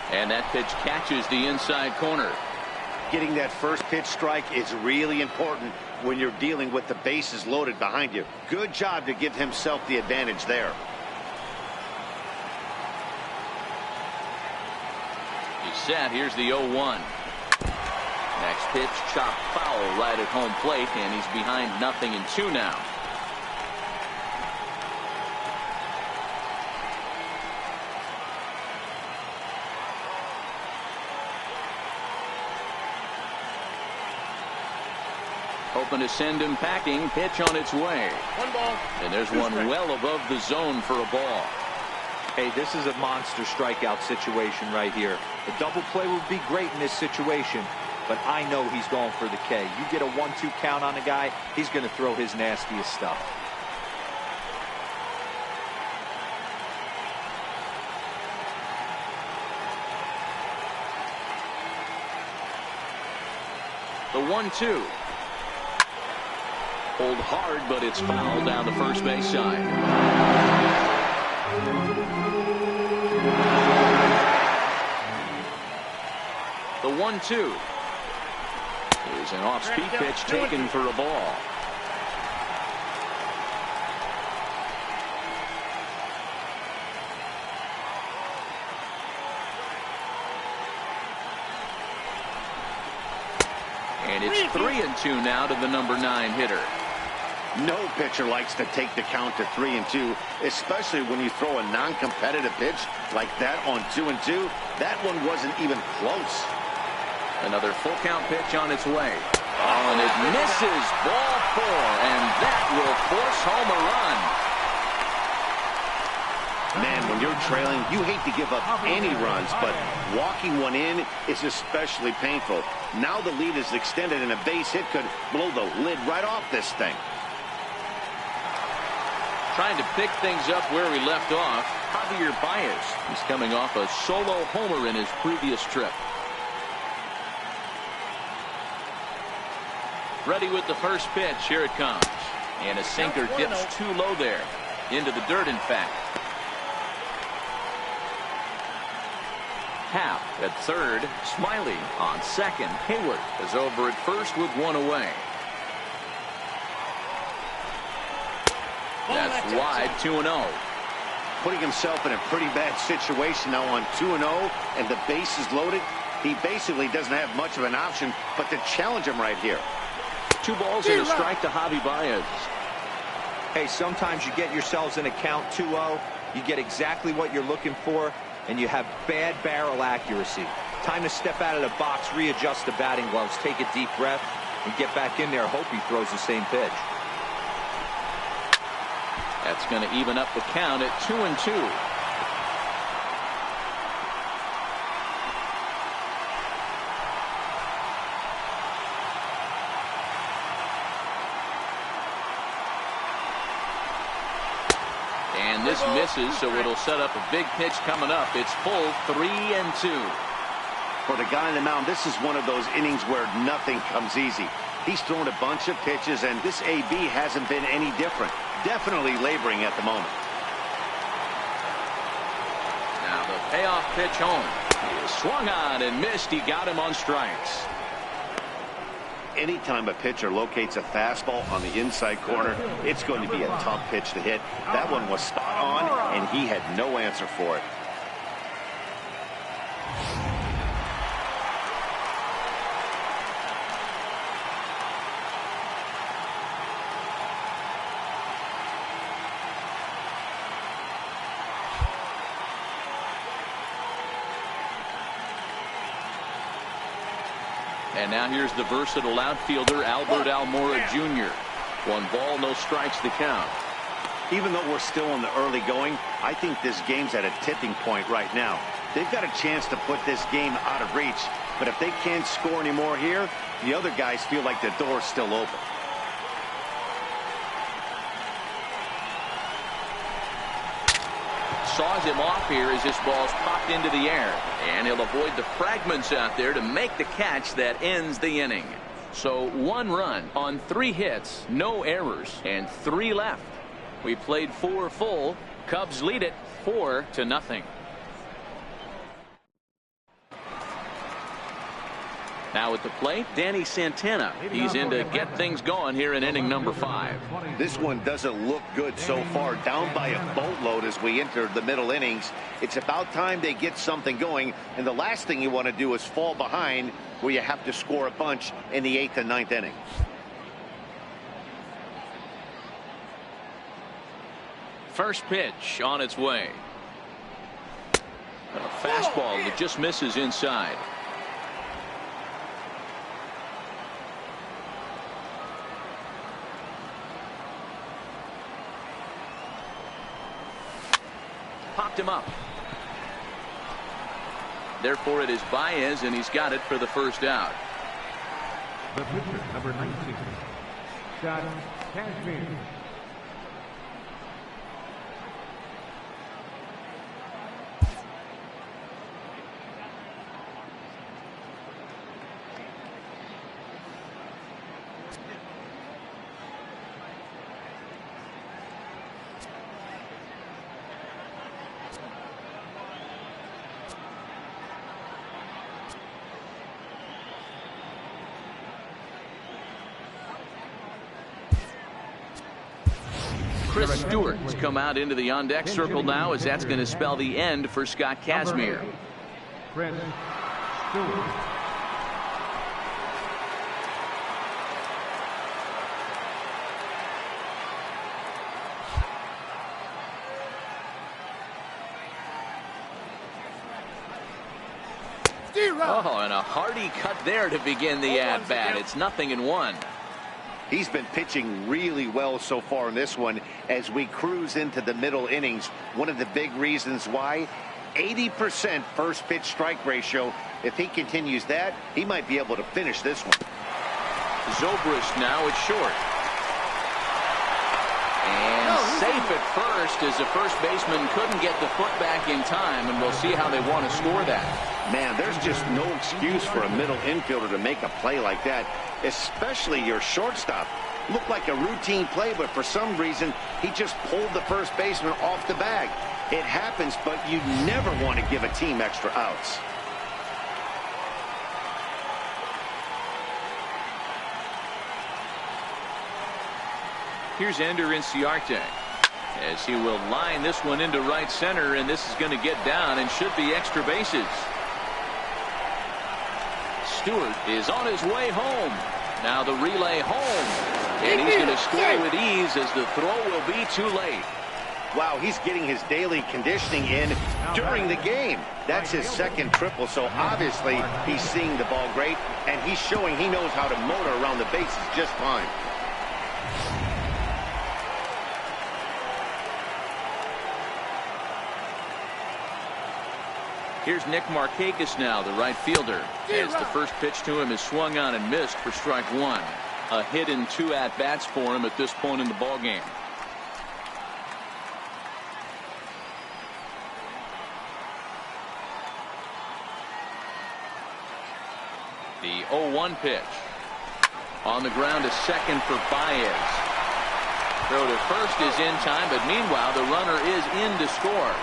And that pitch catches the inside corner. Getting that first pitch strike is really important when you're dealing with the bases loaded behind you. Good job to give himself the advantage there. He's set. Here's the 0-1. Next pitch chopped foul right at home plate, and he's behind 0-2 now. Hoping to send him packing. Pitch on its way. One ball. And there's one well above the zone for a ball. Hey, this is a monster strikeout situation right here. A double play would be great in this situation, but I know he's going for the K. You get a 1-2 count on a guy, he's going to throw his nastiest stuff. The 1-2. Hold hard, but it's foul down the first base side. The 1-2 is an off-speed pitch taken for a ball. And it's 3-2 now to the number 9 hitter. No pitcher likes to take the count to 3-2, especially when you throw a non-competitive pitch like that on 2-2. That one wasn't even close. Another full count pitch on its way. Oh, and it misses. Ball 4, and that will force home a run. Man, when you're trailing, you hate to give up any runs, but walking one in is especially painful. Now the lead is extended, and a base hit could blow the lid right off this thing. Trying to pick things up where we left off, Javier Baez. He's coming off a solo homer in his previous trip. Ready with the first pitch. Here it comes. And a sinker dips too low there. Into the dirt, in fact. Happ at third. Smiley on second. Hayward is over at first with one away. That's wide. 2-0. Putting himself in a pretty bad situation now on 2-0, and the base is loaded. He basically doesn't have much of an option but to challenge him right here. 2 balls and a strike to Javi Baez. Hey, sometimes you get yourselves in a count 2-0. You get exactly what you're looking for, and you have bad barrel accuracy. Time to step out of the box, readjust the batting gloves, take a deep breath, and get back in there. Hope he throws the same pitch. That's going to even up the count at 2-2. And this misses, so it'll set up a big pitch coming up. It's full 3-2. For the guy on the mound, this is one of those innings where nothing comes easy. He's thrown a bunch of pitches, and this AB hasn't been any different. Definitely laboring at the moment. Now the payoff pitch home. He swung on and missed. He got him on strikes. Anytime a pitcher locates a fastball on the inside corner, it's going to be a tough pitch to hit. That one was spot on, and he had no answer for it. And now here's the versatile outfielder, Albert Almora Jr. 1 ball, no strikes to count. Even though we're still in the early going, I think this game's at a tipping point right now. They've got a chance to put this game out of reach, but if they can't score anymore here, the other guys feel like the door's still open. Saws him off here as this ball's popped into the air. And he'll avoid the fragments out there to make the catch that ends the inning. So 1 run on 3 hits, no errors, and 3 left. We played 4 full. Cubs lead it 4-0. Now at the plate, Danny Santana. He's in to get things going here in inning number 5. This one doesn't look good so far. Down by a boatload as we enter the middle innings. It's about time they get something going, and the last thing you want to do is fall behind where you have to score a bunch in the 8th and 9th inning. First pitch on its way. A fastball that just misses inside. popped him up. Therefore, it is Baez, and he's got it for the first out. The pitcher, number 19, Scott Kazmir. Chris Stewart's come out into the on-deck circle now, as that's going to spell the end for Scott Kazmir. Chris Stewart. Oh, and a hearty cut there to begin the at-bat. It's 0-1. He's been pitching really well so far in this one as we cruise into the middle innings. One of the big reasons why, 80% first pitch strike ratio. If he continues that, he might be able to finish this one. Zobrist now at short. And safe at first, as the first baseman couldn't get the foot back in time, and we'll see how they want to score that. Man, there's just no excuse for a middle infielder to make a play like that, especially your shortstop. Looked like a routine play, but for some reason, he just pulled the first baseman off the bag. It happens, but you never want to give a team extra outs. Here's Ender Inciarte, as he will line this one into right center, and this is going to get down and should be extra bases. Stewart is on his way home. Now the relay home, and he's going to score with ease, as the throw will be too late. Wow, he's getting his daily conditioning in during the game. That's his second triple, so obviously he's seeing the ball great, and he's showing he knows how to motor around the bases just fine. Here's Nick Markakis now, the right fielder, as the first pitch to him is swung on and missed for strike one. A hit in 2 at-bats for him at this point in the ballgame. The 0-1 pitch. On the ground to second for Baez. Throw to first is in time, but meanwhile the runner is in to score.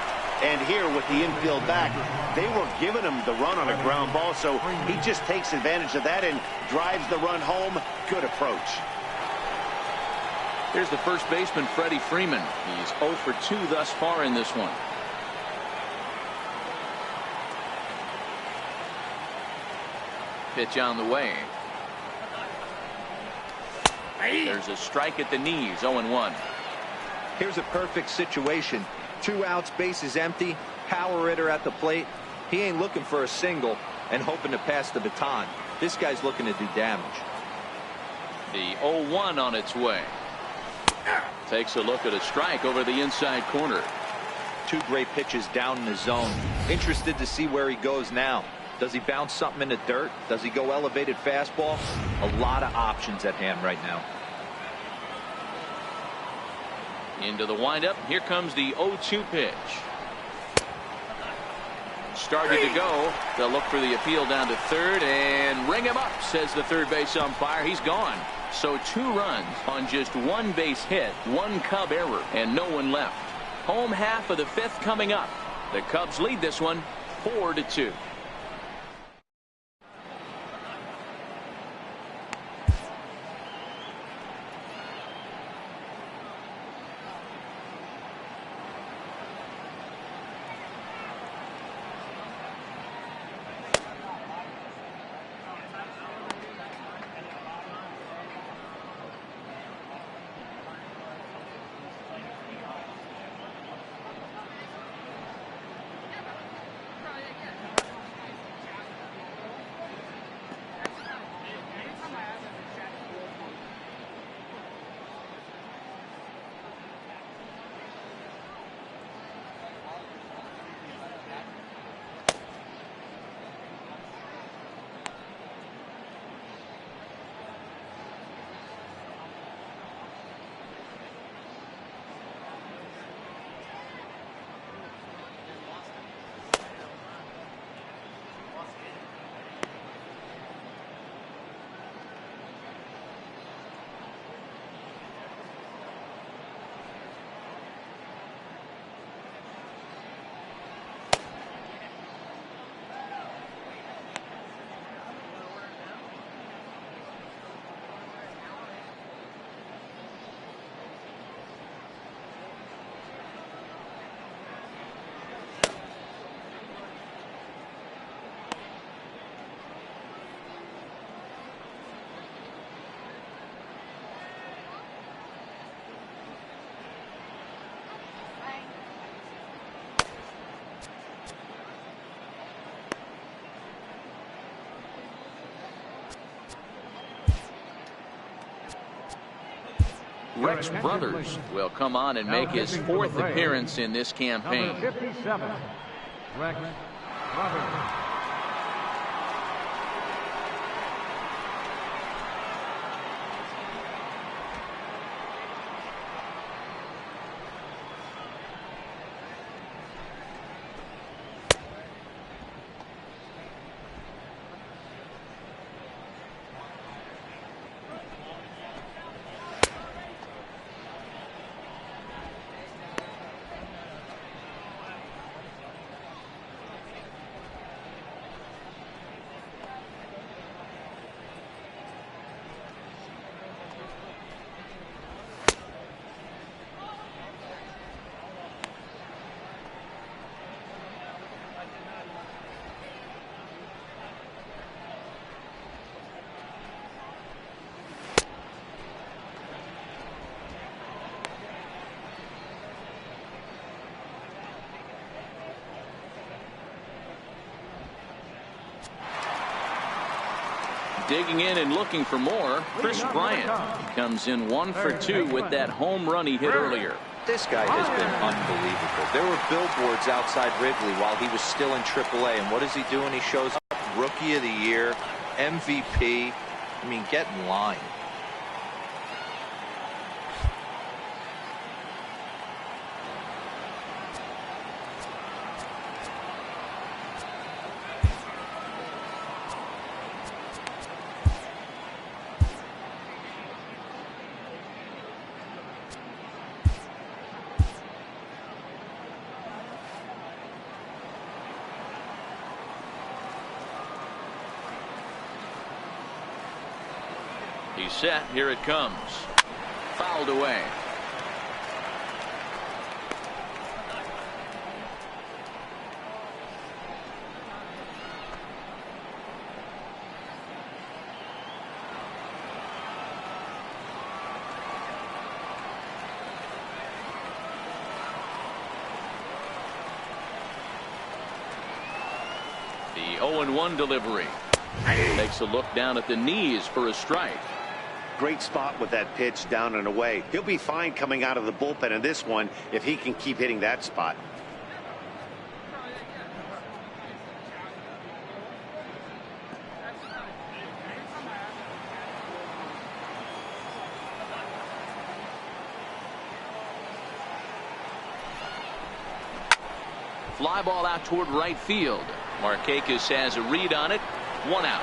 And here with the infield back, they were giving him the run on a ground ball, so he just takes advantage of that and drives the run home. Good approach. Here's the first baseman, Freddie Freeman. He's 0 for 2 thus far in this one. Pitch on the way. There's a strike at the knees, 0-1. Here's a perfect situation. 2 outs, bases empty, power hitter at the plate. He ain't looking for a single and hoping to pass the baton. This guy's looking to do damage. The 0-1 on its way. Takes a look at a strike over the inside corner. 2 great pitches down in the zone. Interested to see where he goes now. Does he bounce something in the dirt? Does he go elevated fastball? A lot of options at hand right now. Into the windup. Here comes the 0-2 pitch. Started to go. They'll look for the appeal down to third and ring him up, says the third base umpire. He's gone. So 2 runs on just 1 base hit, 1 Cub error, and no one left. Home half of the 5th coming up. The Cubs lead this one 4-2. Rex Brothers will come on and make his fourth appearance in this campaign. Number 57, Rex Brothers. Digging in and looking for more, Chris Bryant comes in 1 for 2 with that home run he hit earlier. This guy has been unbelievable. There were billboards outside Wrigley while he was still in AAA, and what is he doing? He shows up Rookie of the Year, MVP. I mean, get in line. He's set. Here it comes. Fouled away. The 0-1 delivery. Takes a look down at the knees for a strike. Great spot with that pitch down and away. He'll be fine coming out of the bullpen in this one if he can keep hitting that spot. Fly ball out toward right field. Markakis has a read on it. 1 out.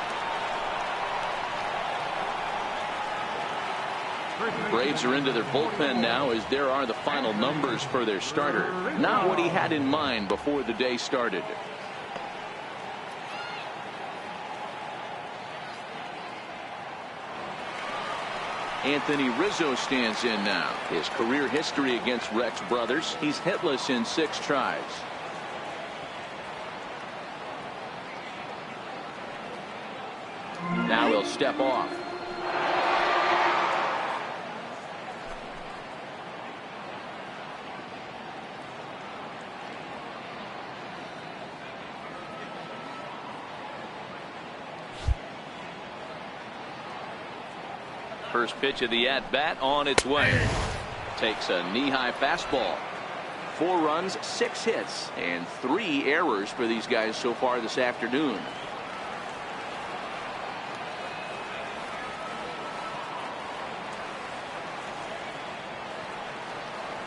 Braves are into their bullpen now as there are the final numbers for their starter. Not what he had in mind before the day started. Anthony Rizzo stands in now. His career history against Rex Brothers, he's hitless in 6 tries. Now he'll step off. First pitch of the at-bat on its way. Takes a knee-high fastball. 4 runs, 6 hits, and 3 errors for these guys so far this afternoon.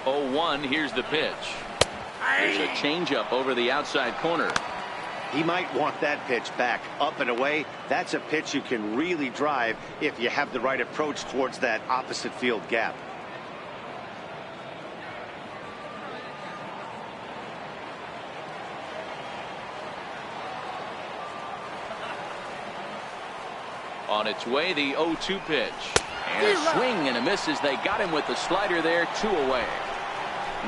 Oh, 1, here's the pitch. There's a changeup over the outside corner. He might want that pitch back up and away. That's a pitch you can really drive if you have the right approach towards that opposite field gap. On its way, the 0-2 pitch. And a swing and a miss as they got him with the slider there, 2 away.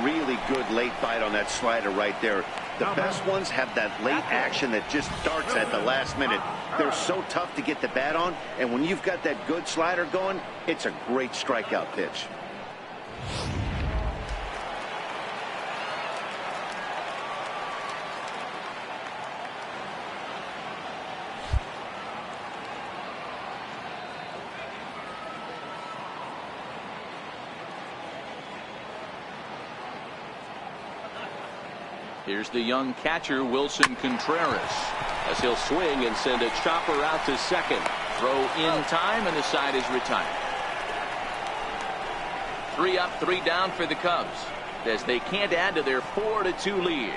Really good late bite on that slider right there. The best ones have that late action that just starts at the last minute. They're so tough to get the bat on, and when you've got that good slider going, it's a great strikeout pitch. Here's the young catcher, Wilson Contreras, as he'll swing and send a chopper out to second. Throw in time, and the side is retired. 3 up, 3 down for the Cubs, as they can't add to their 4-2 lead.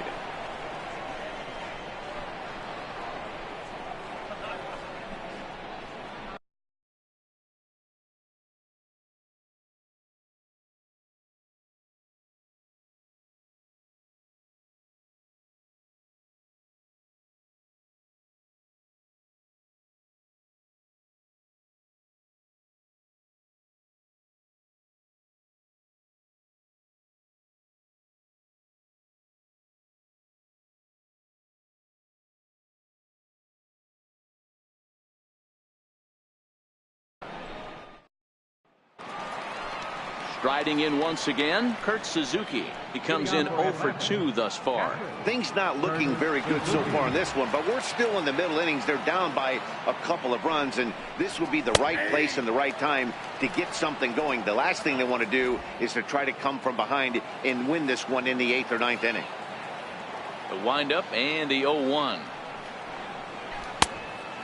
Striding in once again, Kurt Suzuki. He comes in 0 for 2 thus far. Things not looking very good so far in this one, but we're still in the middle innings. They're down by a couple of runs, and this would be the right place and the right time to get something going. The last thing they want to do is to try to come from behind and win this one in the 8th or 9th inning. The windup and the 0-1.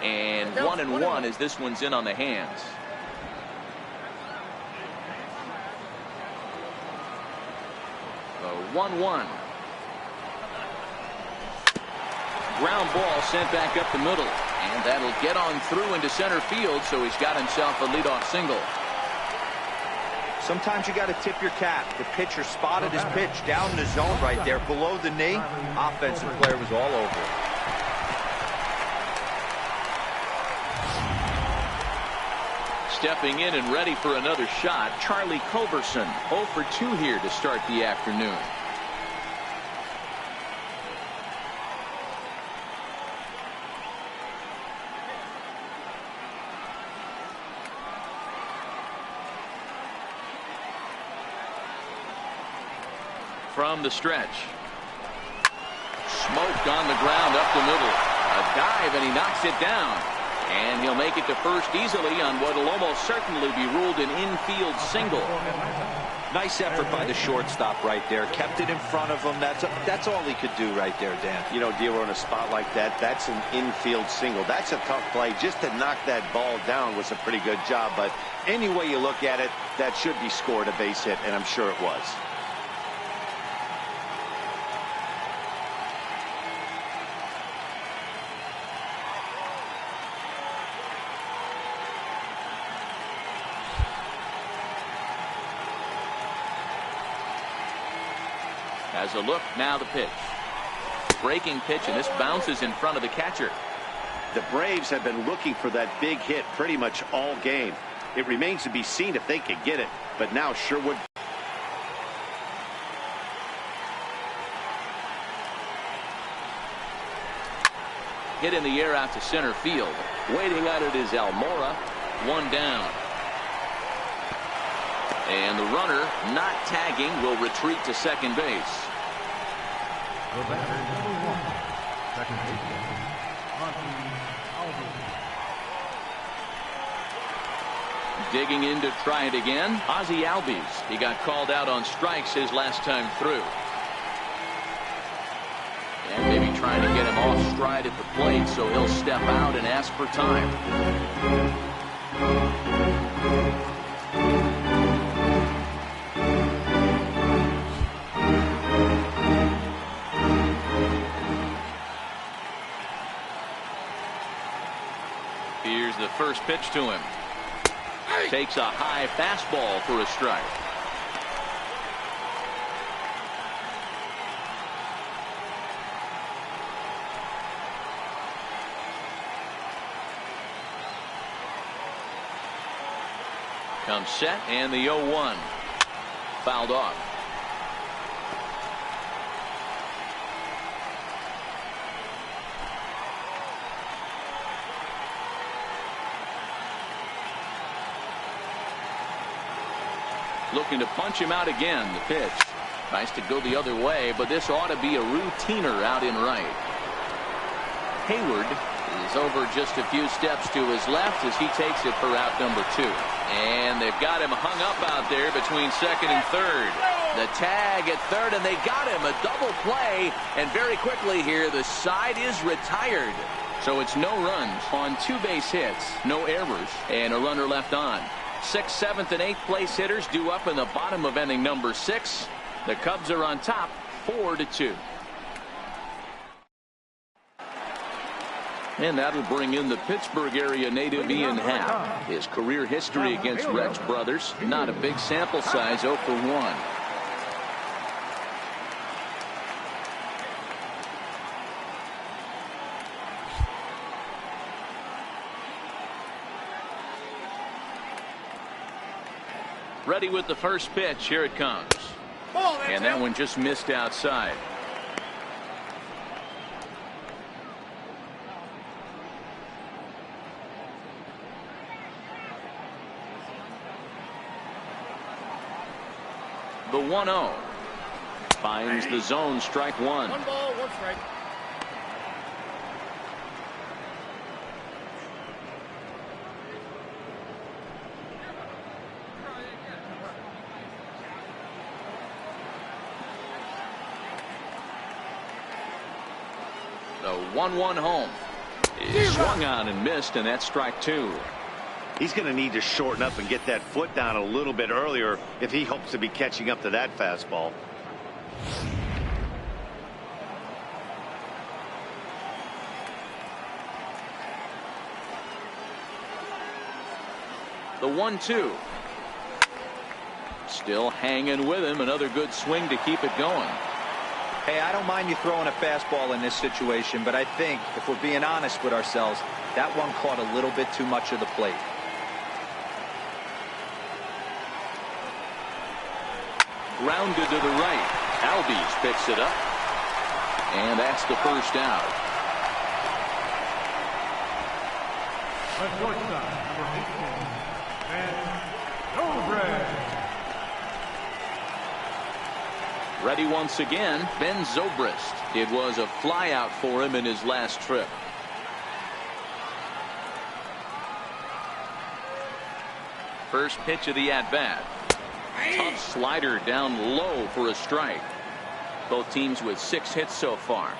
And 1-1 as this one's in on the hands. The 1-1. Ground ball sent back up the middle, and that'll get on through into center field, so he's got himself a leadoff single. Sometimes you got to tip your cap. The pitcher spotted his pitch down in the zone right there below the knee. Offensive player was all over it. Stepping in and ready for another shot, Charlie Culberson, 0 for 2 here to start the afternoon. From the stretch. Smoked on the ground up the middle. A dive, and he knocks it down. And he'll make it to first easily on what will almost certainly be ruled an infield single. Nice effort by the shortstop right there. Kept it in front of him. That's all he could do right there, Dan. You know, D'Lo, in a spot like that, that's an infield single. That's a tough play. Just to knock that ball down was a pretty good job. But any way you look at it, that should be scored a base hit, and I'm sure it was. Has a look, now the pitch. Breaking pitch, and this bounces in front of the catcher. The Braves have been looking for that big hit pretty much all game. It remains to be seen if they can get it, but now Sherwood. Hit in the air out to center field. Waiting on it is Almora. 1 down. And the runner, not tagging, will retreat to second base. The batter, number 1, second baseman, Ozzie Albies. Digging in to try it again, Ozzie Albies. He got called out on strikes his last time through. And maybe trying to get him off stride at the plate, so he'll step out and ask for time. Here's the first pitch to him. Takes a high fastball for a strike. Comes set, and the 0-1. Fouled off. Looking to punch him out again. The pitch tries to go the other way, but this ought to be a routiner out in right. Hayward is over just a few steps to his left as he takes it for out number 2. And they've got him hung up out there between second and third. The tag at third, and they got him. A double play, and very quickly here, the side is retired. So it's no runs on 2 base hits, no errors, and a runner left on. 6th, 7th, and 8th place hitters due up in the bottom of inning number 6. The Cubs are on top, 4-2. And that'll bring in the Pittsburgh area native Ian Happ. His career history against Rex brothers, not a big sample size, 0 for 1. Ready with the first pitch. Here it comes. And that one just missed outside. The 1-0 finds the zone. Strike 1. 1 ball, 1 strike. The 1-1 home is swung on and missed, and that's strike 2. He's going to need to shorten up and get that foot down a little bit earlier if he hopes to be catching up to that fastball. The 1-2. Still hanging with him. Another good swing to keep it going. Hey, I don't mind you throwing a fastball in this situation, but I think if we're being honest with ourselves, that one caught a little bit too much of the plate. Grounded to the right. Albies picks it up. And that's the first out. The shortstop, number 18, Ben Zobrist. Ready once again, Ben Zobrist. It was a flyout for him in his last trip. First pitch of the at-bat. Tough slider down low for a strike. Both teams with 6 hits so far.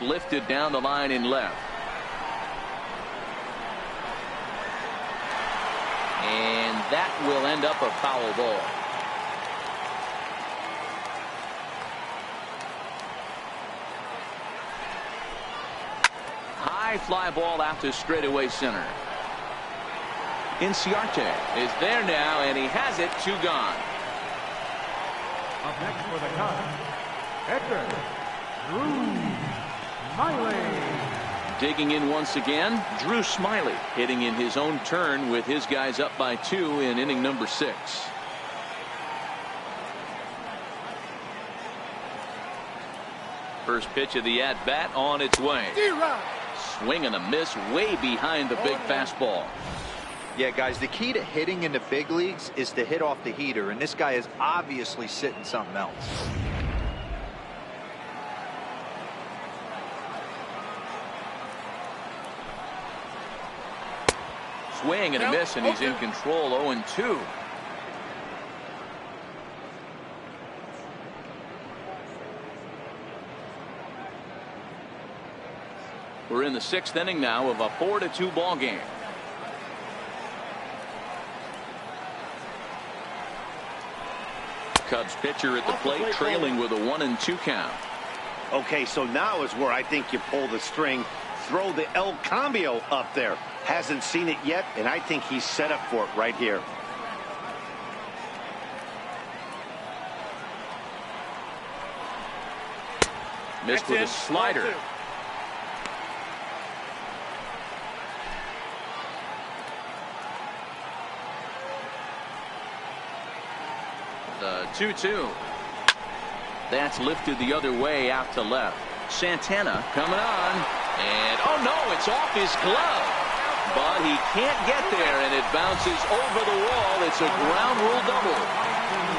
Lifted down the line in left. And that will end up a foul ball. High fly ball out to straightaway center. Inciarte is there now, and he has it. 2 gone. Up next for the Cubs, Edgar Drew Smiley. Digging in once again, Drew Smiley hitting in his own turn with his guys up by 2 in inning number 6. First pitch of the at-bat on its way. Swing and a miss way behind the big fastball. Yeah, guys, the key to hitting in the big leagues is to hit off the heater, and this guy is obviously sitting something else. Swing and a miss, and he's in control. 0-2. We're in the 6th inning now of a 4-2 ball game. Cubs pitcher at the plate, trailing with a 1-2 count. Okay, so now is where I think you pull the string. Throw the El Cambio up there. Hasn't seen it yet, and I think he's set up for it right here. Missed with a slider. The 2-2. That's lifted the other way out to left. Santana coming on. And, oh no, it's off his glove. But he can't get there, and it bounces over the wall. It's a ground rule double.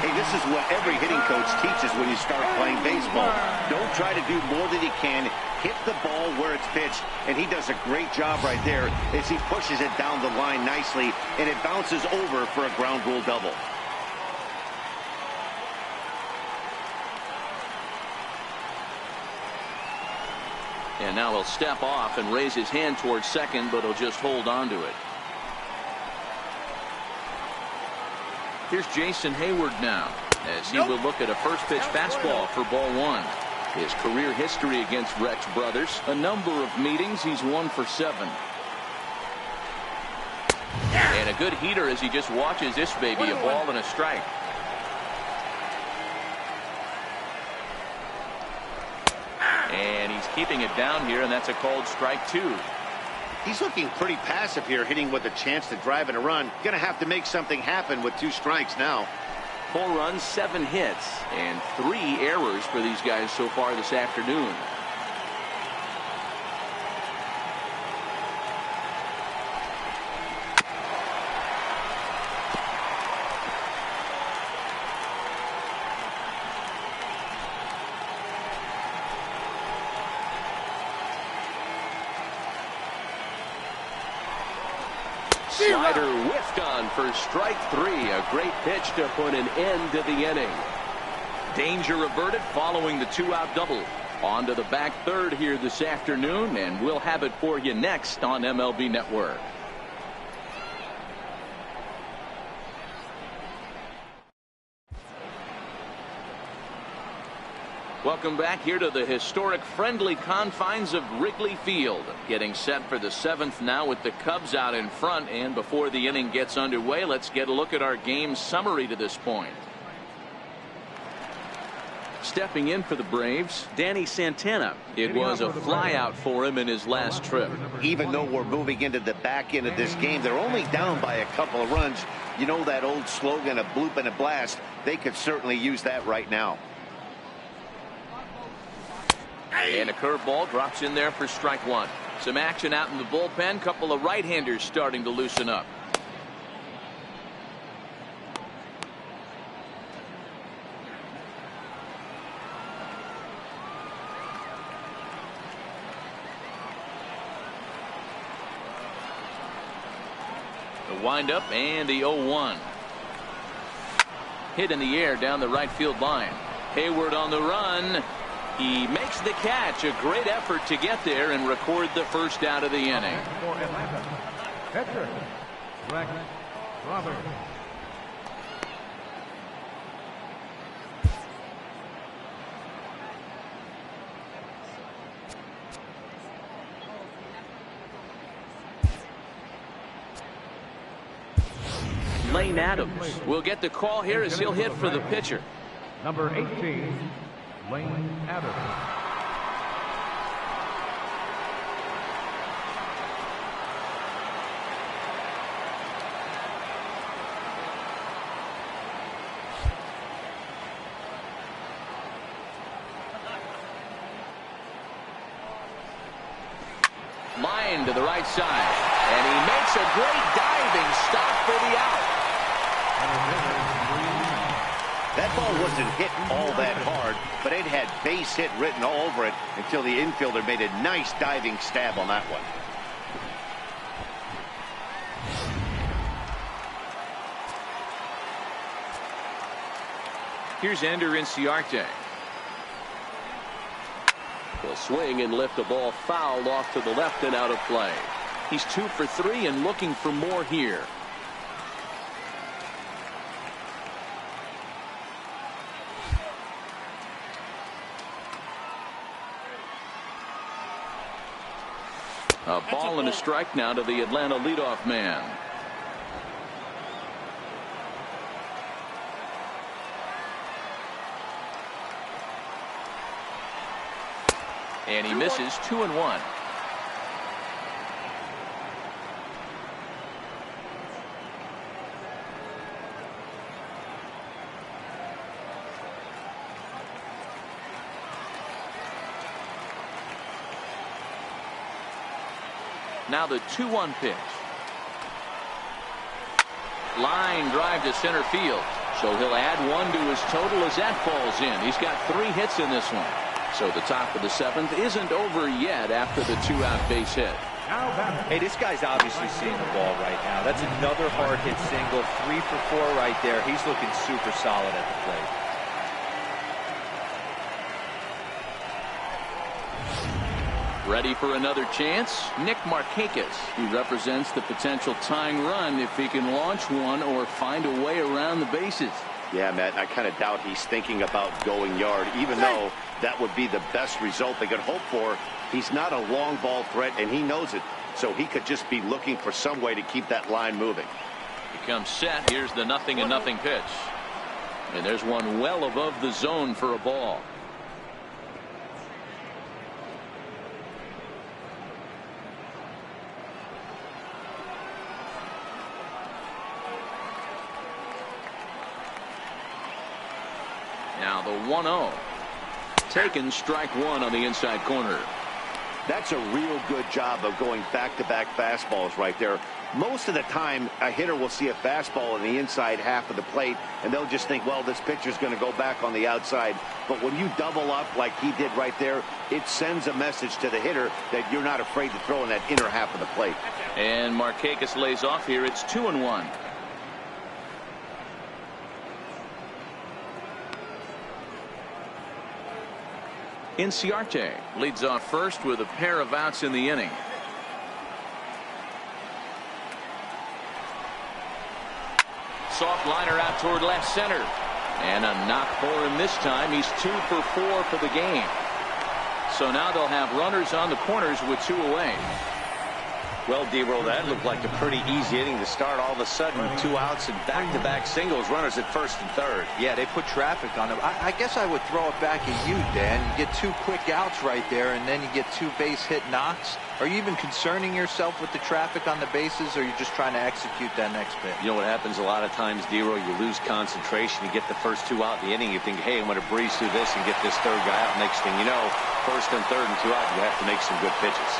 Hey, this is what every hitting coach teaches when you start playing baseball. Don't try to do more than you can. Hit the ball where it's pitched, and he does a great job right there as he pushes it down the line nicely, and it bounces over for a ground rule double. And now he'll step off and raise his hand towards second, but he'll just hold on to it. Here's Jason Hayward now, as he will look at a first pitch fastball for ball one. His career history against Rex Brothers, a number of meetings, he's 1 for 7. And a good heater as he just watches this baby, a ball and a strike. And he's keeping it down here, and that's a called strike 2. He's looking pretty passive here, hitting with a chance to drive in a run. Going to have to make something happen with 2 strikes now. 4 runs, 7 hits, and 3 errors for these guys so far this afternoon. Slider whiffed on for strike 3. A great pitch to put an end to the inning. Danger averted following the 2-out double. On to the back third here this afternoon, and we'll have it for you next on MLB Network. Welcome back here to the historic friendly confines of Wrigley Field. Getting set for the 7th now with the Cubs out in front. And before the inning gets underway, let's get a look at our game summary to this point. Stepping in for the Braves, Danny Santana. It was a flyout for him in his last trip. Even though we're moving into the back end of this game, they're only down by a couple of runs. You know that old slogan, a bloop and a blast. They could certainly use that right now. And a curveball drops in there for strike 1. Some action out in the bullpen. Couple of right-handers starting to loosen up. The windup and the 0-1. Hit in the air down the right field line. Hayward on the run. He makes the catch. A great effort to get there and record the first out of the inning. For Atlanta, catcher, Rex Brothers. Lane Adams will get the call here as he'll hit for the pitcher. Number 18, Lane Adams. Line to the right side, and he makes a great diving stop for the out. That ball wasn't hit all that hard, but it had base hit written all over it until the infielder made a nice diving stab on that one. Here's Ender Inciarte. He'll swing and lift a ball foul off to the left and out of play. He's 2 for 3 and looking for more here. A ball and a strike now to the Atlanta leadoff man. And he misses 2-1. Now the 2-1 pitch. Line drive to center field. So he'll add one to his total as that falls in. He's got 3 hits in this one. So the top of the 7th isn't over yet after the 2-out base hit. Hey, this guy's obviously seeing the ball right now. That's another hard hit single. 3 for 4 right there. He's looking super solid at the plate. Ready for another chance? Nick Markakis. He represents the potential tying run if he can launch one or find a way around the bases. Yeah, Matt, I kind of doubt he's thinking about going yard, even though that would be the best result they could hope for. He's not a long ball threat, and he knows it, so he could just be looking for some way to keep that line moving. He comes set. Here's the 0-0 pitch. And there's one well above the zone for a ball. Now the 1-0. Taken, strike one on the inside corner. That's a real good job of going back-to-back fastballs right there. Most of the time, a hitter will see a fastball in the inside half of the plate, and they'll just think, well, this pitcher's going to go back on the outside. But when you double up like he did right there, it sends a message to the hitter that you're not afraid to throw in that inner half of the plate. And Markakis lays off here. It's 2-1. Inciarte leads off first with a pair of outs in the inning. Soft liner out toward left center. And a knock for him this time. He's 2 for 4 for the game. So now they'll have runners on the corners with 2 away. Well, D-Roll, that looked like a pretty easy inning to start. All of a sudden, 2 outs and back-to-back singles, runners at first and third. Yeah, they put traffic on him. I guess I would throw it back at you, Dan. You get 2 quick outs right there, and then you get 2 base hit knocks. Are you even concerning yourself with the traffic on the bases, or are you just trying to execute that next pitch? You know what happens a lot of times, D-Roll? You lose concentration. You get the first 2 out in the inning. You think, hey, I'm going to breeze through this and get this 3rd guy out. Next thing you know, first and third and 2 out, you have to make some good pitches.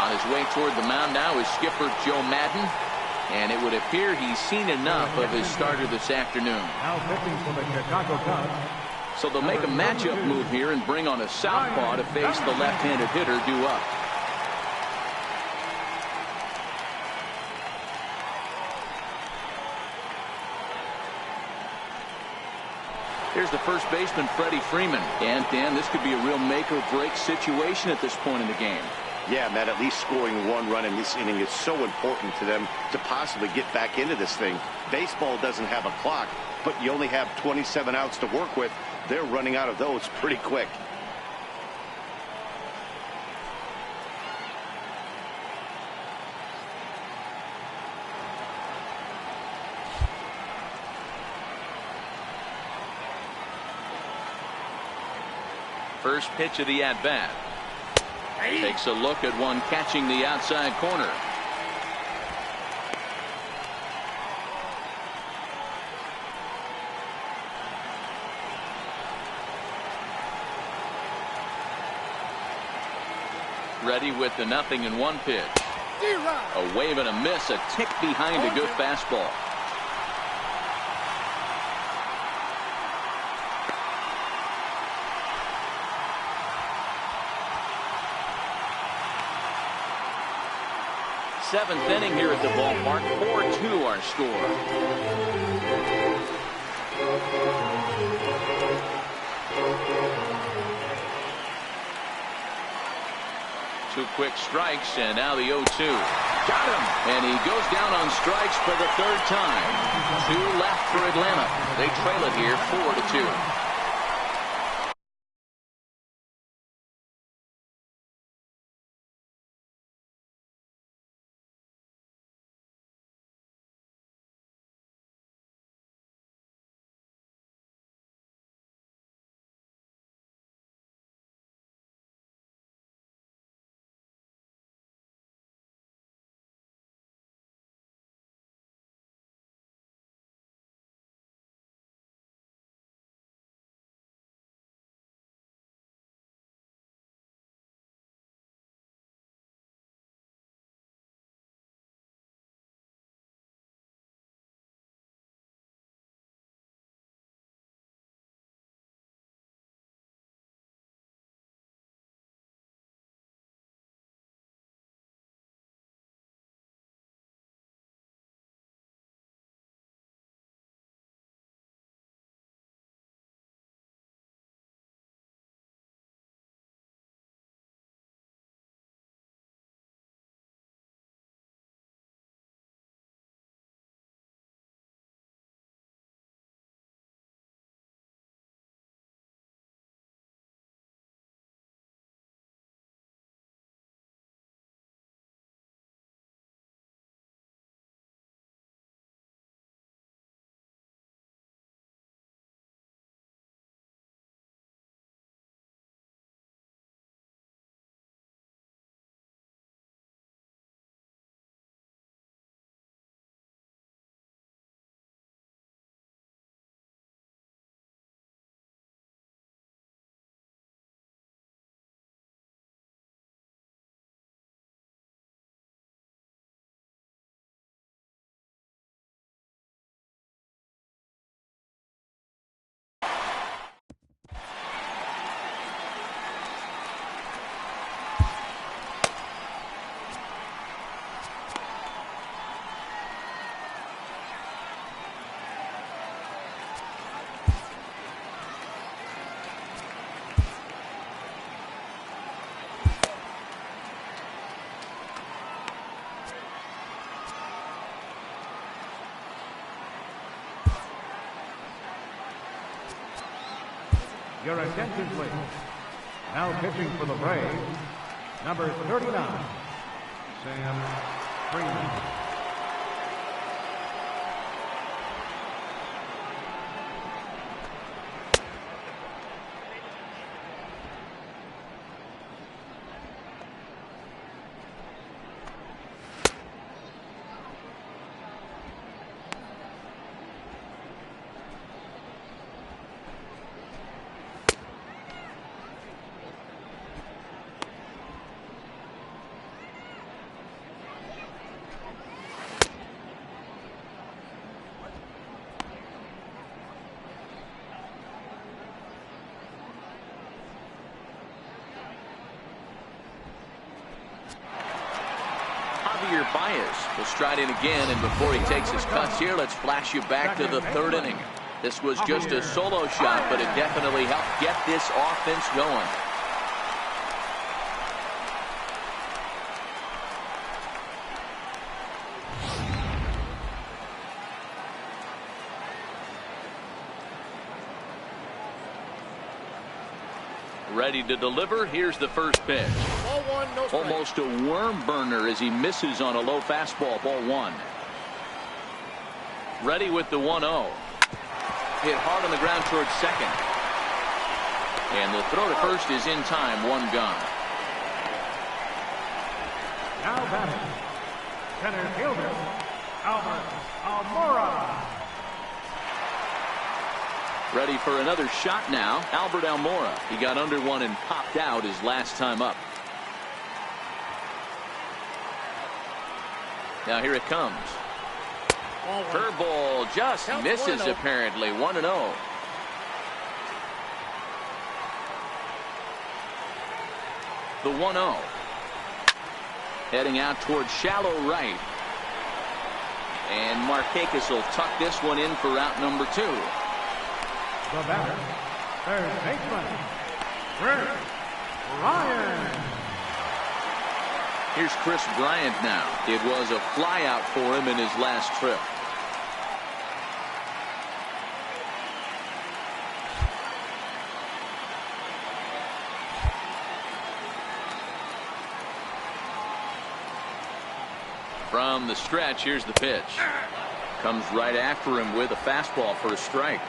On his way toward the mound now is skipper Joe Madden, and it would appear he's seen enough of his starter this afternoon. Now pitching for the Chicago Cubs. So they'll make a matchup move here and bring on a southpaw to face the left-handed hitter due up. Here's the first baseman, Freddie Freeman. And, Dan, this could be a real make-or-break situation at this point in the game. Yeah, Matt, at least scoring 1 run in this inning is so important to them to possibly get back into this thing. Baseball doesn't have a clock, but you only have 27 outs to work with. They're running out of those pretty quick. First pitch of the at-bat. Takes a look at one catching the outside corner. Ready with the 0-1 pitch. A wave and a miss, a tick behind a good fastball. Seventh inning here at the ballpark. 4-2 our score. Two quick strikes, and now the 0-2. Got him! And he goes down on strikes for the 3rd time. 2 left for Atlanta. They trail it here 4-2. Your attention, please. Now pitching for the Braves, number 39, Sam Freeman. Bias will stride in again, and before he takes his cuts here, let's flash you back to the third inning. This was just a solo shot, but it definitely helped get this offense going. Ready to deliver. Here's the first pitch. Ball one, no strike. Almost a worm burner as he misses on a low fastball. Ball one. Ready with the 1-0. Hit hard on the ground towards second. And the throw to first is in time. One gone. Now batting, center fielder, Albert Almora. Ready for another shot now. Albert Almora. He got under one and popped out his last time up. Now here it comes. Curveball just misses apparently. 1-0. The 1-0. Heading out towards shallow right. And Markakis will tuck this one in for route number 2. The batter, third baseman, Chris Bryant. Here's Chris Bryant now. It was a flyout for him in his last trip. From the stretch, here's the pitch. Comes right after him with a fastball for a strike.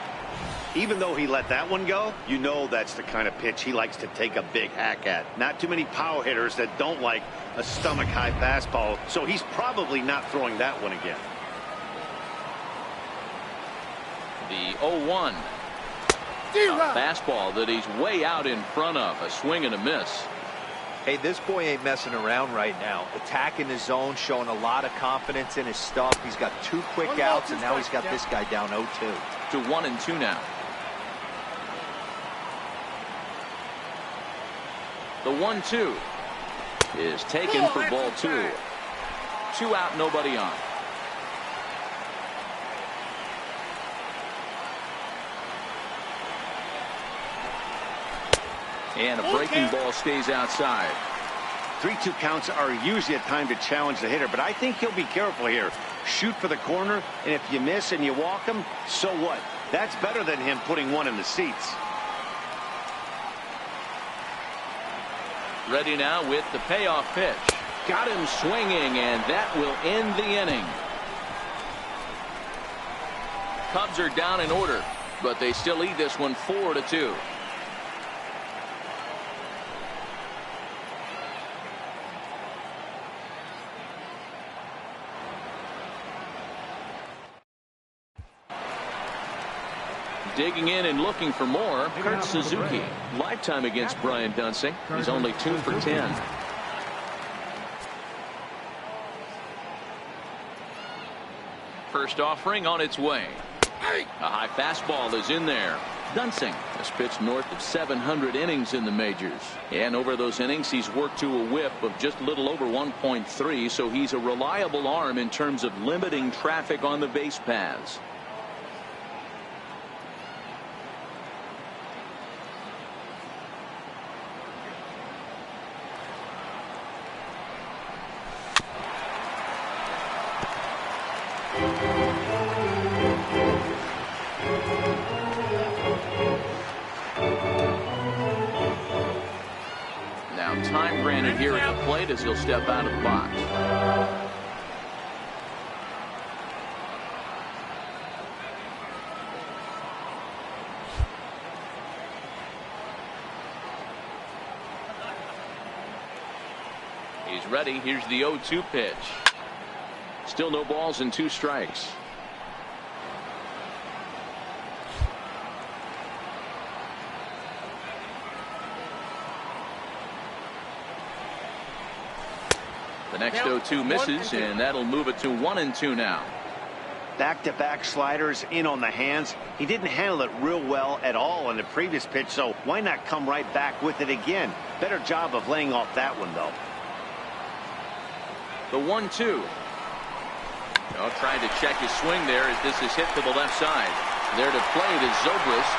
Even though he let that one go, you know that's the kind of pitch he likes to take a big hack at. Not too many power hitters that don't like a stomach-high fastball, so he's probably not throwing that one again. The 0-1. A fastball that he's way out in front of. A swing and a miss. Hey, this boy ain't messing around right now. Attacking his zone, showing a lot of confidence in his stuff. He's got 2 quick outs, and now he's got this guy down 0-2. To 1-2 now. The 1-2 is taken for ball 2. 2 out, nobody on. And a breaking ball stays outside. 3-2 counts are usually a time to challenge the hitter, but I think he'll be careful here. Shoot for the corner, and if you miss and you walk him, so what? That's better than him putting one in the seats. Ready now with the payoff pitch. Got him swinging, and that will end the inning. Cubs are down in order, but they still lead this one 4-2. Digging in and looking for more, Kurt Suzuki. Lifetime against Brian Dunsing. He's only 2 for 10. First offering on its way. A high fastball is in there. Dunsing has pitched north of 700 innings in the majors. And over those innings, he's worked to a whip of just a little over 1.3, so he's a reliable arm in terms of limiting traffic on the base paths. time granted here at the plate as he'll step out of the box. He's ready. Here's the 0-2 pitch. Still no balls and 2 strikes. The next 0-2 misses, and that'll move it to 1-2 now. Back-to-back sliders in on the hands. He didn't handle it real well at all on the previous pitch, so why not come right back with it again? Better job of laying off that one, though. The 1-2. Trying to check his swing there as this is hit to the left side. There to play it is Zobrist,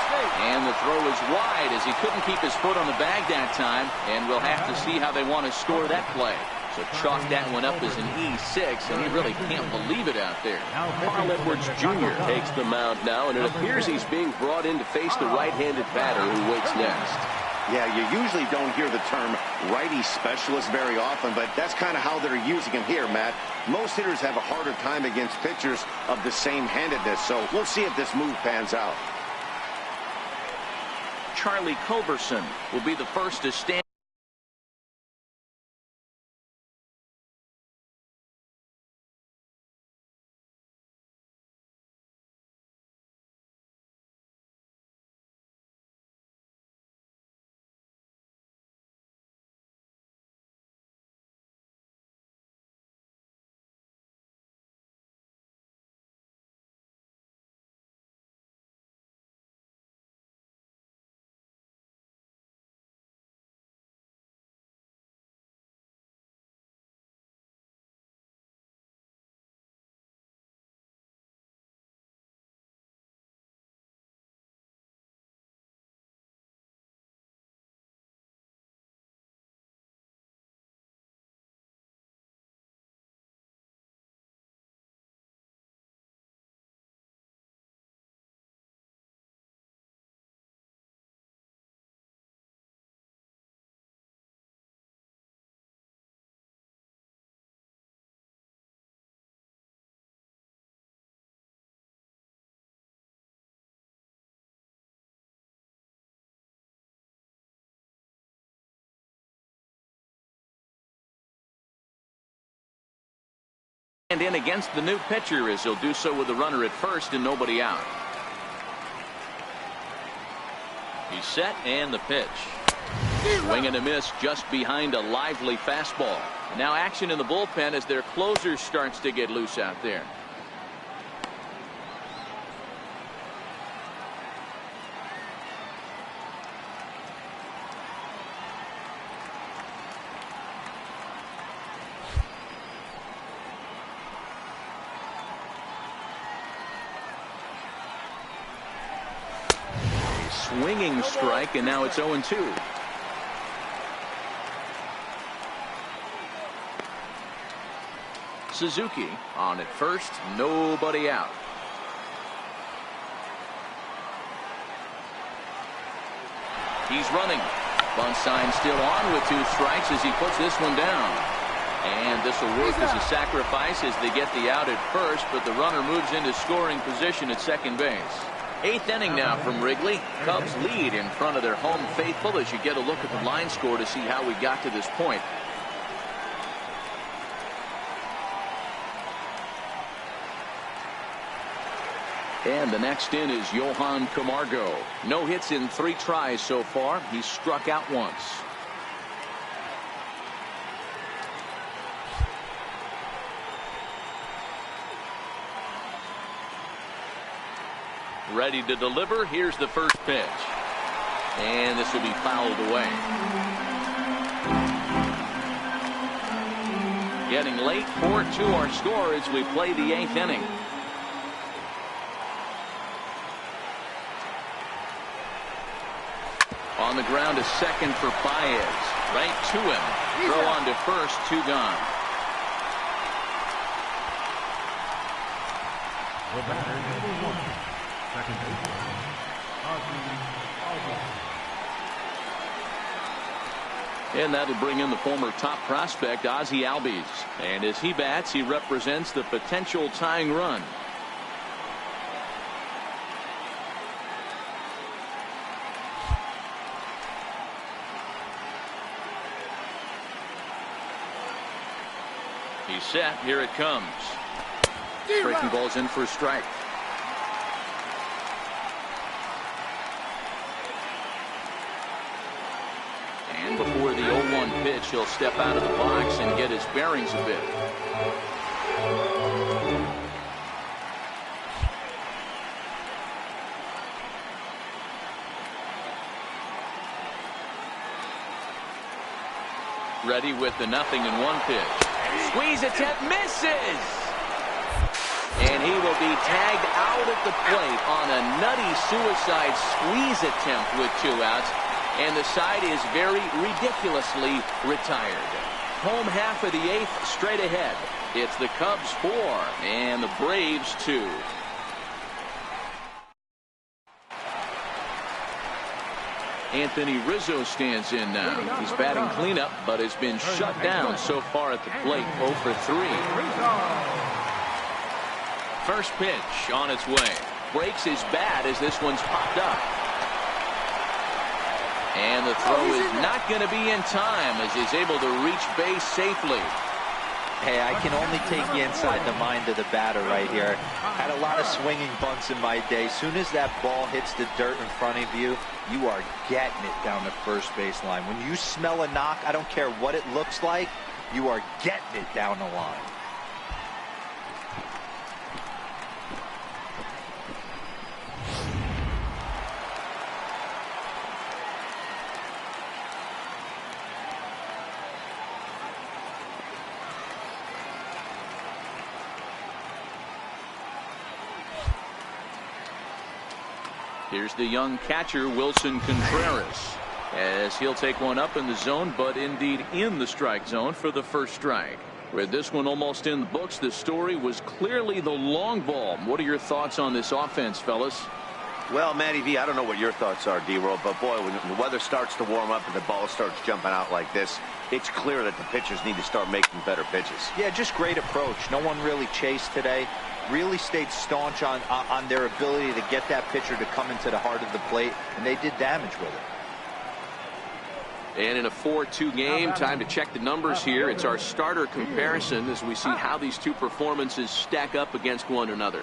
and the throw is wide as he couldn't keep his foot on the bag that time, and we'll have to see how they want to score that play. So chalk that one up as an E6, and he really can't believe it out there. Carl Edwards Jr. takes the mound now, and it appears he's being brought in to face the right-handed batter who waits next. Yeah, you usually don't hear the term righty specialist very often, but that's kind of how they're using him here, Matt. Most hitters have a harder time against pitchers of the same handedness, so we'll see if this move pans out. Charlie Culberson will be the first to stand. And in against the new pitcher as he'll do so with a runner at first and nobody out. He's set and the pitch. Swing and a miss just behind a lively fastball. And now action in the bullpen as their closer starts to get loose out there. Swinging strike, and now it's 0-2. Suzuki on at first, nobody out. He's running. Bunt sign still on with 2 strikes as he puts this one down. And this will work as a sacrifice as they get the out at first, but the runner moves into scoring position at second base. 8th inning now from Wrigley. Cubs lead in front of their home faithful as you get a look at the line score to see how we got to this point. And the next in is Johan Camargo. No hits in 3 tries so far. He's struck out once. Ready to deliver. Here's the first pitch. And this will be fouled away. Getting late. 4-2 our score as we play the 8th inning. On the ground to second for Baez. Right to him. Throw on to first. 2 gone. The batter, number 1. Second baseman, Ozzie Albies. And that'll bring in the former top prospect, Ozzie Albies. And as he bats, he represents the potential tying run. He's set. Here it comes. Breaking ball's in for a strike. And before the 0-1 pitch, he'll step out of the box and get his bearings a bit. Ready with the 0-1 pitch. Squeeze attempt misses. And he will be tagged out at the plate on a nutty suicide squeeze attempt with 2 outs. And the side is very ridiculously retired. Home half of the 8th straight ahead. It's the Cubs 4 and the Braves 2. Anthony Rizzo stands in now. He's batting cleanup, but has been shut down so far at the plate. 0 for 3. First pitch on its way. Breaks his bat as this one's popped up. And the throw is not going to be in time as he's able to reach base safely. Hey, I can only take you inside the mind of the batter right here. Had a lot of swinging bunts in my day. Soon as that ball hits the dirt in front of you, you are getting it down the first base line. When you smell a knock, I don't care what it looks like, you are getting it down the line. Here's the young catcher, Wilson Contreras, as he'll take one up in the zone, but indeed in the strike zone for the first strike. With this one almost in the books, the story was clearly the long ball. What are your thoughts on this offense, fellas? Well, Matty V, I don't know what your thoughts are, D-Roll, but boy, when the weather starts to warm up and the ball starts jumping out like this, it's clear that the pitchers need to start making better pitches. Yeah, just great approach. No one really chased today. Really stayed staunch on their ability to get that pitcher to come into the heart of the plate, and they did damage with it. And in a 4-2 game, time to check the numbers here. It's our starter comparison as we see how these two performances stack up against one another.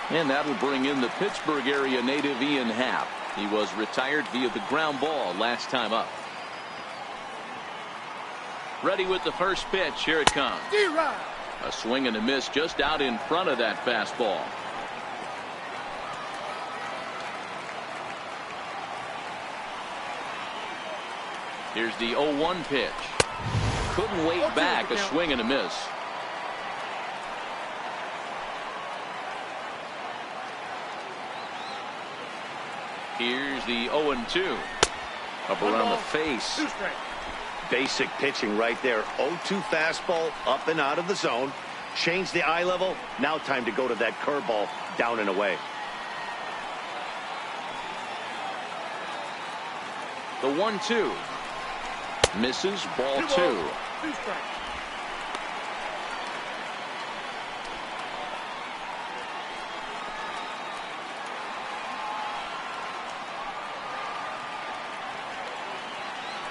And that'll bring in the Pittsburgh area native Ian Happ. He was retired via the ground ball last time up. Ready with the first pitch. Here it comes. A swing and a miss just out in front of that fastball. Here's the 0-1 pitch. Couldn't wait back. A swing and a miss. Here's the 0-2. Up around the face. Basic pitching right there. 0-2 fastball up and out of the zone. Change the eye level. Now time to go to that curveball down and away. The 1-2. Misses. Ball 2.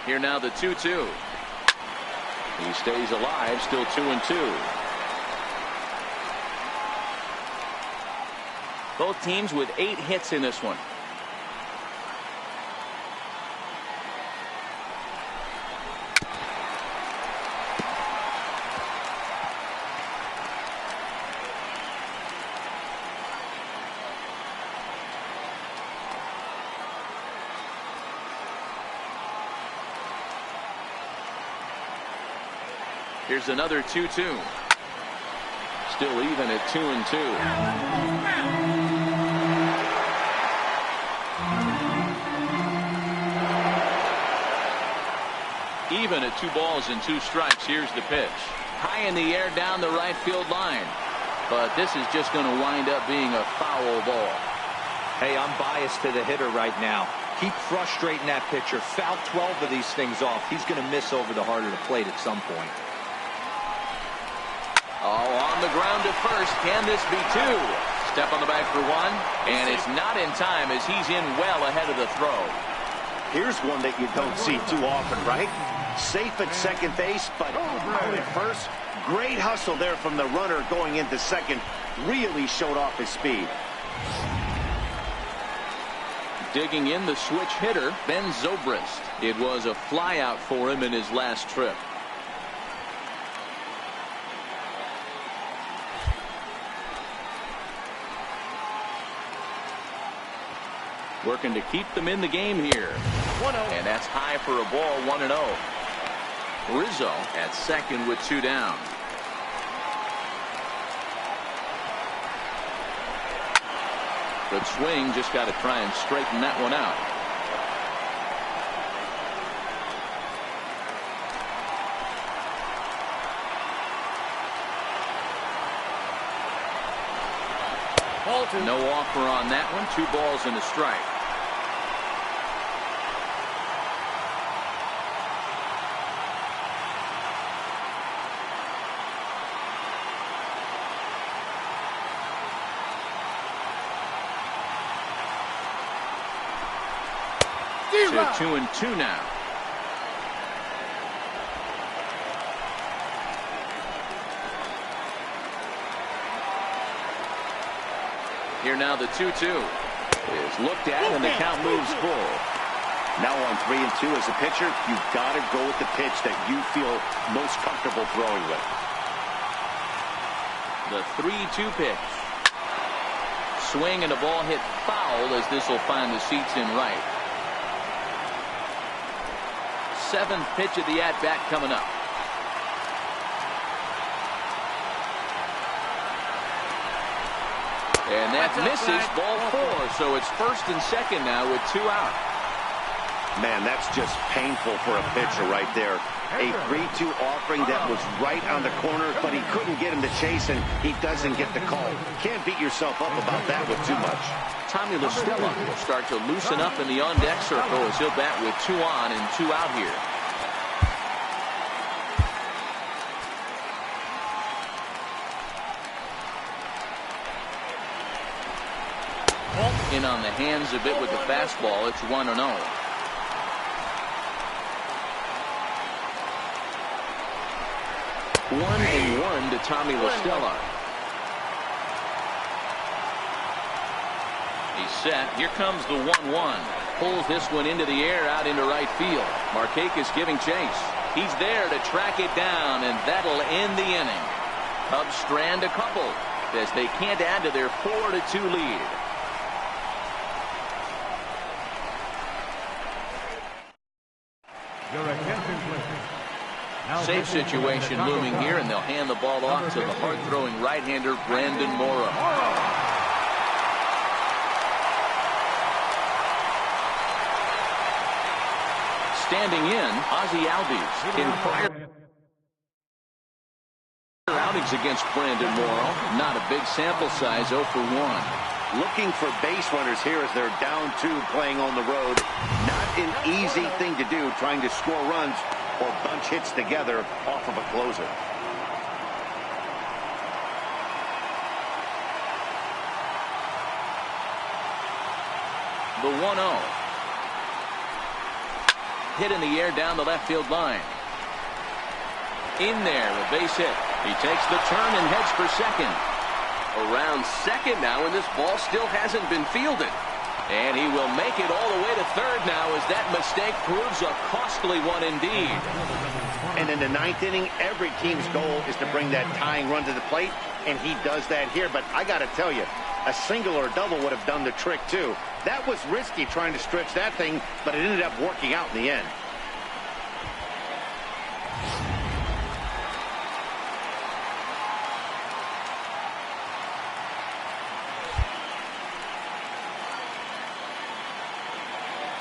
Here now the 2-2. He stays alive, still 2-2. Both teams with 8 hits in this one. Here's another 2-2. Still even at 2-2. Even at 2 balls and 2 strikes. Here's the pitch. High in the air down the right field line. But this is just going to wind up being a foul ball. Hey, I'm biased to the hitter right now. Keep frustrating that pitcher. Foul 12 of these things off. He's going to miss over the heart of the plate at some point. Oh, on the ground to first. Can this be two? Step on the bag for one, and it's not in time as he's in well ahead of the throw. Here's one that you don't see too often, right? Safe at second base, but out at first. Great hustle there from the runner going into second. Really showed off his speed. Digging in the switch hitter, Ben Zobrist. It was a flyout for him in his last trip. Working to keep them in the game here. 1-0. And that's high for a ball, 1-0. Rizzo at second with two down. Good swing, just got to try and straighten that one out. Ball two. No offer on that one. 2 balls and a strike. To 2-2 now. Here now the 2-2 is looked at and the count moves full. Now on 3-2 as a pitcher, you've got to go with the pitch that you feel most comfortable throwing with. The 3-2 pitch. Swing and a ball hit foul as this will find the seats in right. 7th pitch of the at-bat coming up. And that misses, ball 4. So it's first and second now with 2 out. Man, that's just painful for a pitcher right there. A 3-2 offering that was right on the corner, but he couldn't get him to chase, and he doesn't get the call. Can't beat yourself up about that with too much. Tommy La Stella will start to loosen up in the on-deck circle as he'll bat with 2 on and 2 out here. In on the hands a bit with the fastball. It's 1-0. 1-1 to Tommy La Stella. He's set. Here comes the 1-1. Pulls this one into the air out into right field. Markakis giving chase. He's there to track it down, and that'll end the inning. Cubs strand a couple as they can't add to their 4-2 lead. Your attention, please. Now Safe situation looming here, and they'll hand the ball off to the hard-throwing right-hander Brandon Morrow. Standing in, Ozzie Albies in prior outings against Brandon Morrow. Not a big sample size, 0 for 1. Looking for base runners here as they're down 2 playing on the road. Not an easy thing to do, trying to score runs or bunch hits together off of a closer. The 1-0. Hit in the air down the left field line. In there, a base hit. He takes the turn and heads for second. Around second now, and this ball still hasn't been fielded. And he will make it all the way to third now as that mistake proves a costly one indeed. And in the 9th inning, every team's goal is to bring that tying run to the plate, and he does that here. But I got to tell you, a single or a double would have done the trick too. That was risky trying to stretch that thing, but it ended up working out in the end.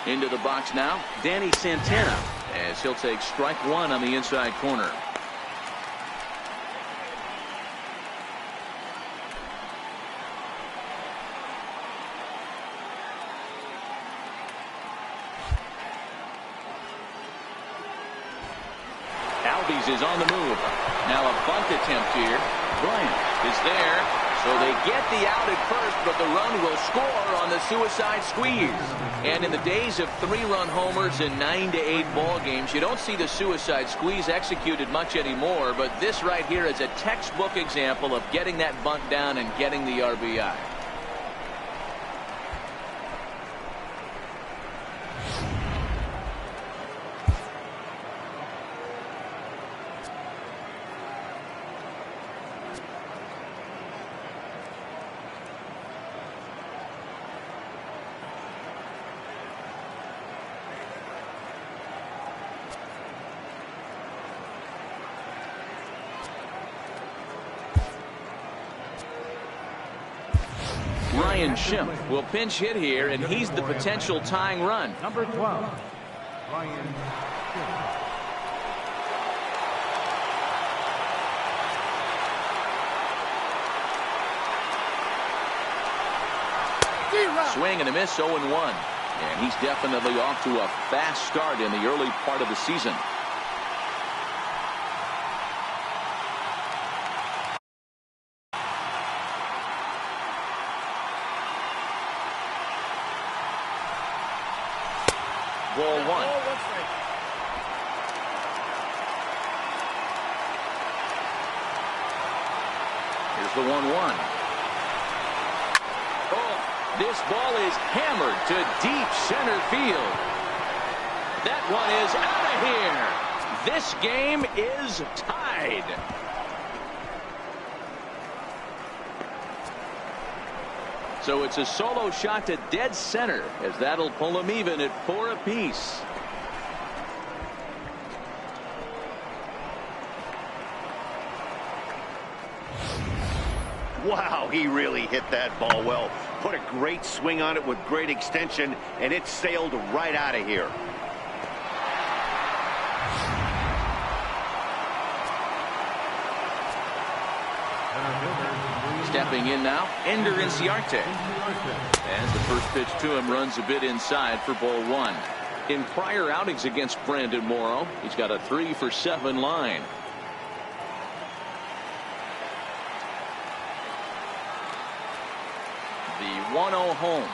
Into the box now, Danny Santana, as he'll take strike 1 on the inside corner. Albies is on the move. Now a bunt attempt here. Bryant is there. So they get the out at first, but the run will score on the suicide squeeze. And in the days of 3-run homers in 9 to 8 ball games, you don't see the suicide squeeze executed much anymore. But this right here is a textbook example of getting that bunt down and getting the RBI. Ryan Schimpf will pinch hit here, and he's the potential tying run. Number 12, Ryan Schimpf. Swing and a miss, 0-1. And he's definitely off to a fast start in the early part of the season. Ball 1. Here's the 1-1. Oh, this ball is hammered to deep center field. That one is out of here. This game is tied. So it's a solo shot to dead center, as that'll pull them even at 4 apiece. Wow, he really hit that ball well. Put a great swing on it with great extension, and it sailed right out of here. Stepping in now, Ender Inciarte. As the first pitch to him runs a bit inside for ball 1. In prior outings against Brandon Morrow, he's got a 3-for-7 line. The 1-0 home.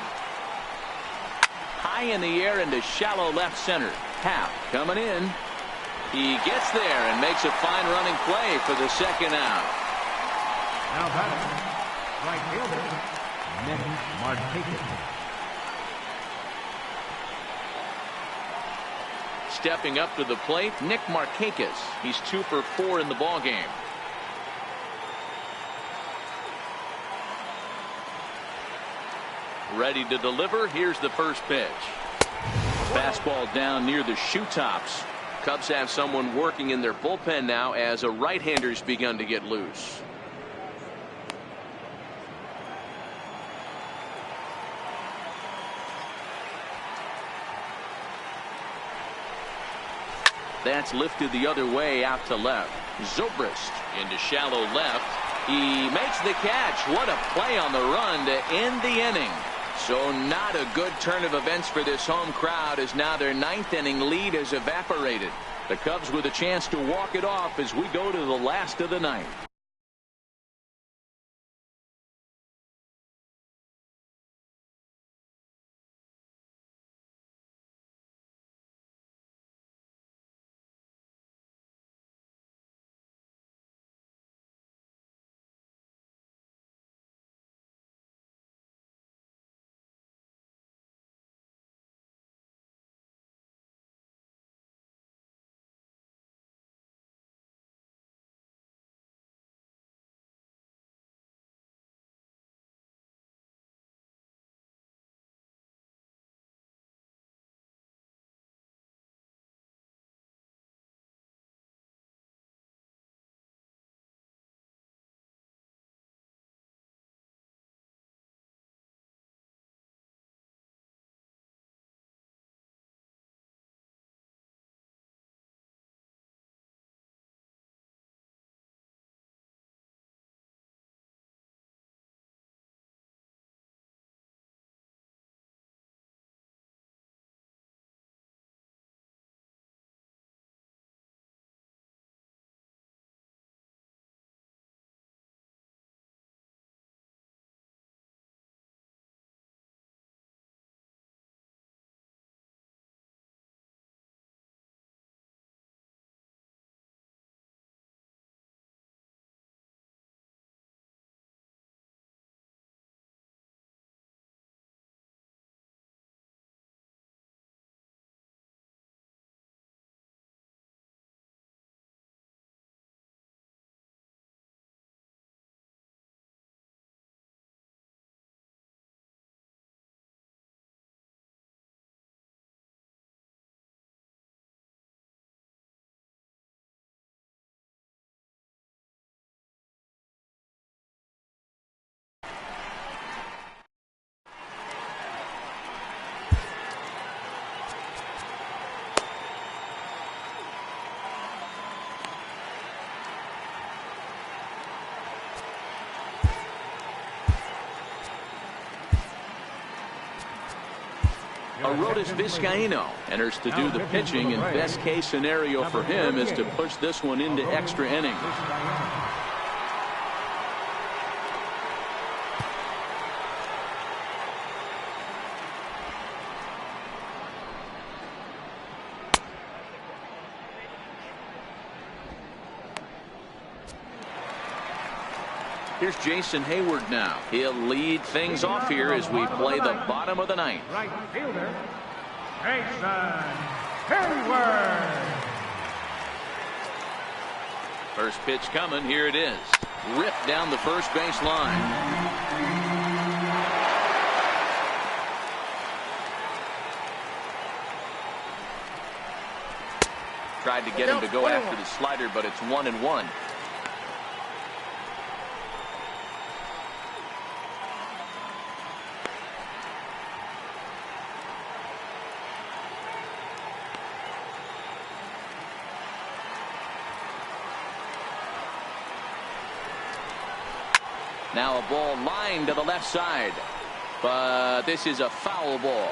High in the air into shallow left center. Happ coming in. He gets there and makes a fine running play for the second out. Now batting, right fielder, Nick Markakis. Stepping up to the plate, Nick Markakis. He's 2 for 4 in the ballgame. Ready to deliver. Here's the first pitch. Fastball down near the shoe tops. Cubs have someone working in their bullpen now as a right-hander's begun to get loose. That's lifted the other way out to left. Zobrist into shallow left. He makes the catch. What a play on the run to end the inning. So not a good turn of events for this home crowd, as now their 9th inning lead has evaporated. The Cubs with a chance to walk it off as we go to the last of the 9th. Arodys Vizcaíno enters to do the pitching, and best case scenario for him is to push this one into extra innings. Here's Jason Hayward now. He'll lead things off here as we play the bottom of the ninth. Right fielder, Jason Hayward. First pitch coming. Here it is. Ripped down the first base line. Tried to get him to go after the slider, but it's 1-1. Now a ball lined to the left side, but this is a foul ball.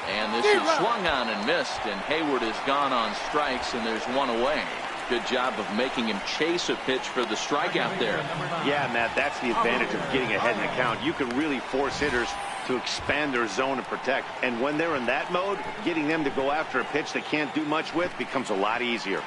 And this is swung on and missed, and Hayward has gone on strikes, and there's one away. Good job of making him chase a pitch for the strikeout there. Yeah, Matt, that's the advantage of getting ahead in the count. You can really force hitters to expand their zone and protect. And when they're in that mode, getting them to go after a pitch they can't do much with becomes a lot easier.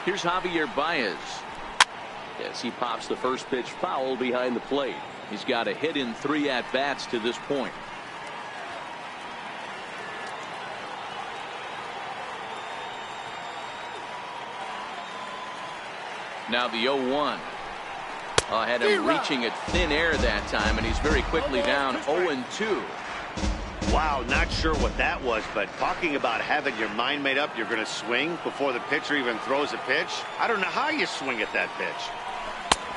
Here's Javier Baez. Yes, he pops the first pitch foul behind the plate. He's got a hit in 3 at-bats to this point. Now the 0-1. Had him reaching at thin air that time, and he's very quickly down 0-2. Wow, not sure what that was, but talking about having your mind made up you're going to swing before the pitcher even throws a pitch. I don't know how you swing at that pitch.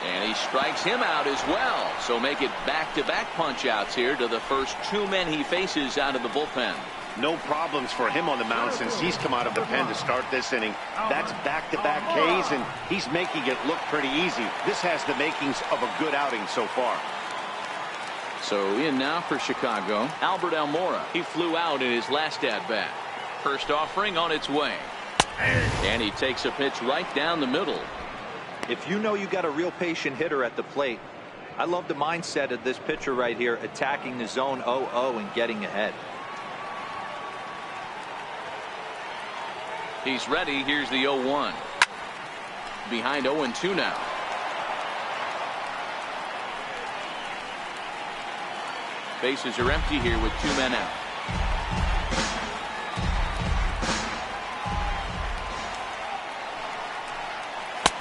And he strikes him out as well. So make it back-to-back punch-outs here to the first 2 men he faces out of the bullpen. No problems for him on the mound since he's come out of the pen to start this inning. That's back-to-back Ks, and he's making it look pretty easy. This has the makings of a good outing so far. So in now for Chicago, Albert Almora. He flew out in his last at-bat. First offering on its way. And he takes a pitch right down the middle. If you know you got a real patient hitter at the plate, I love the mindset of this pitcher right here, attacking the zone 0-0 and getting ahead. He's ready. Here's the 0-1. Behind 0-2 now. Bases are empty here with 2 men out.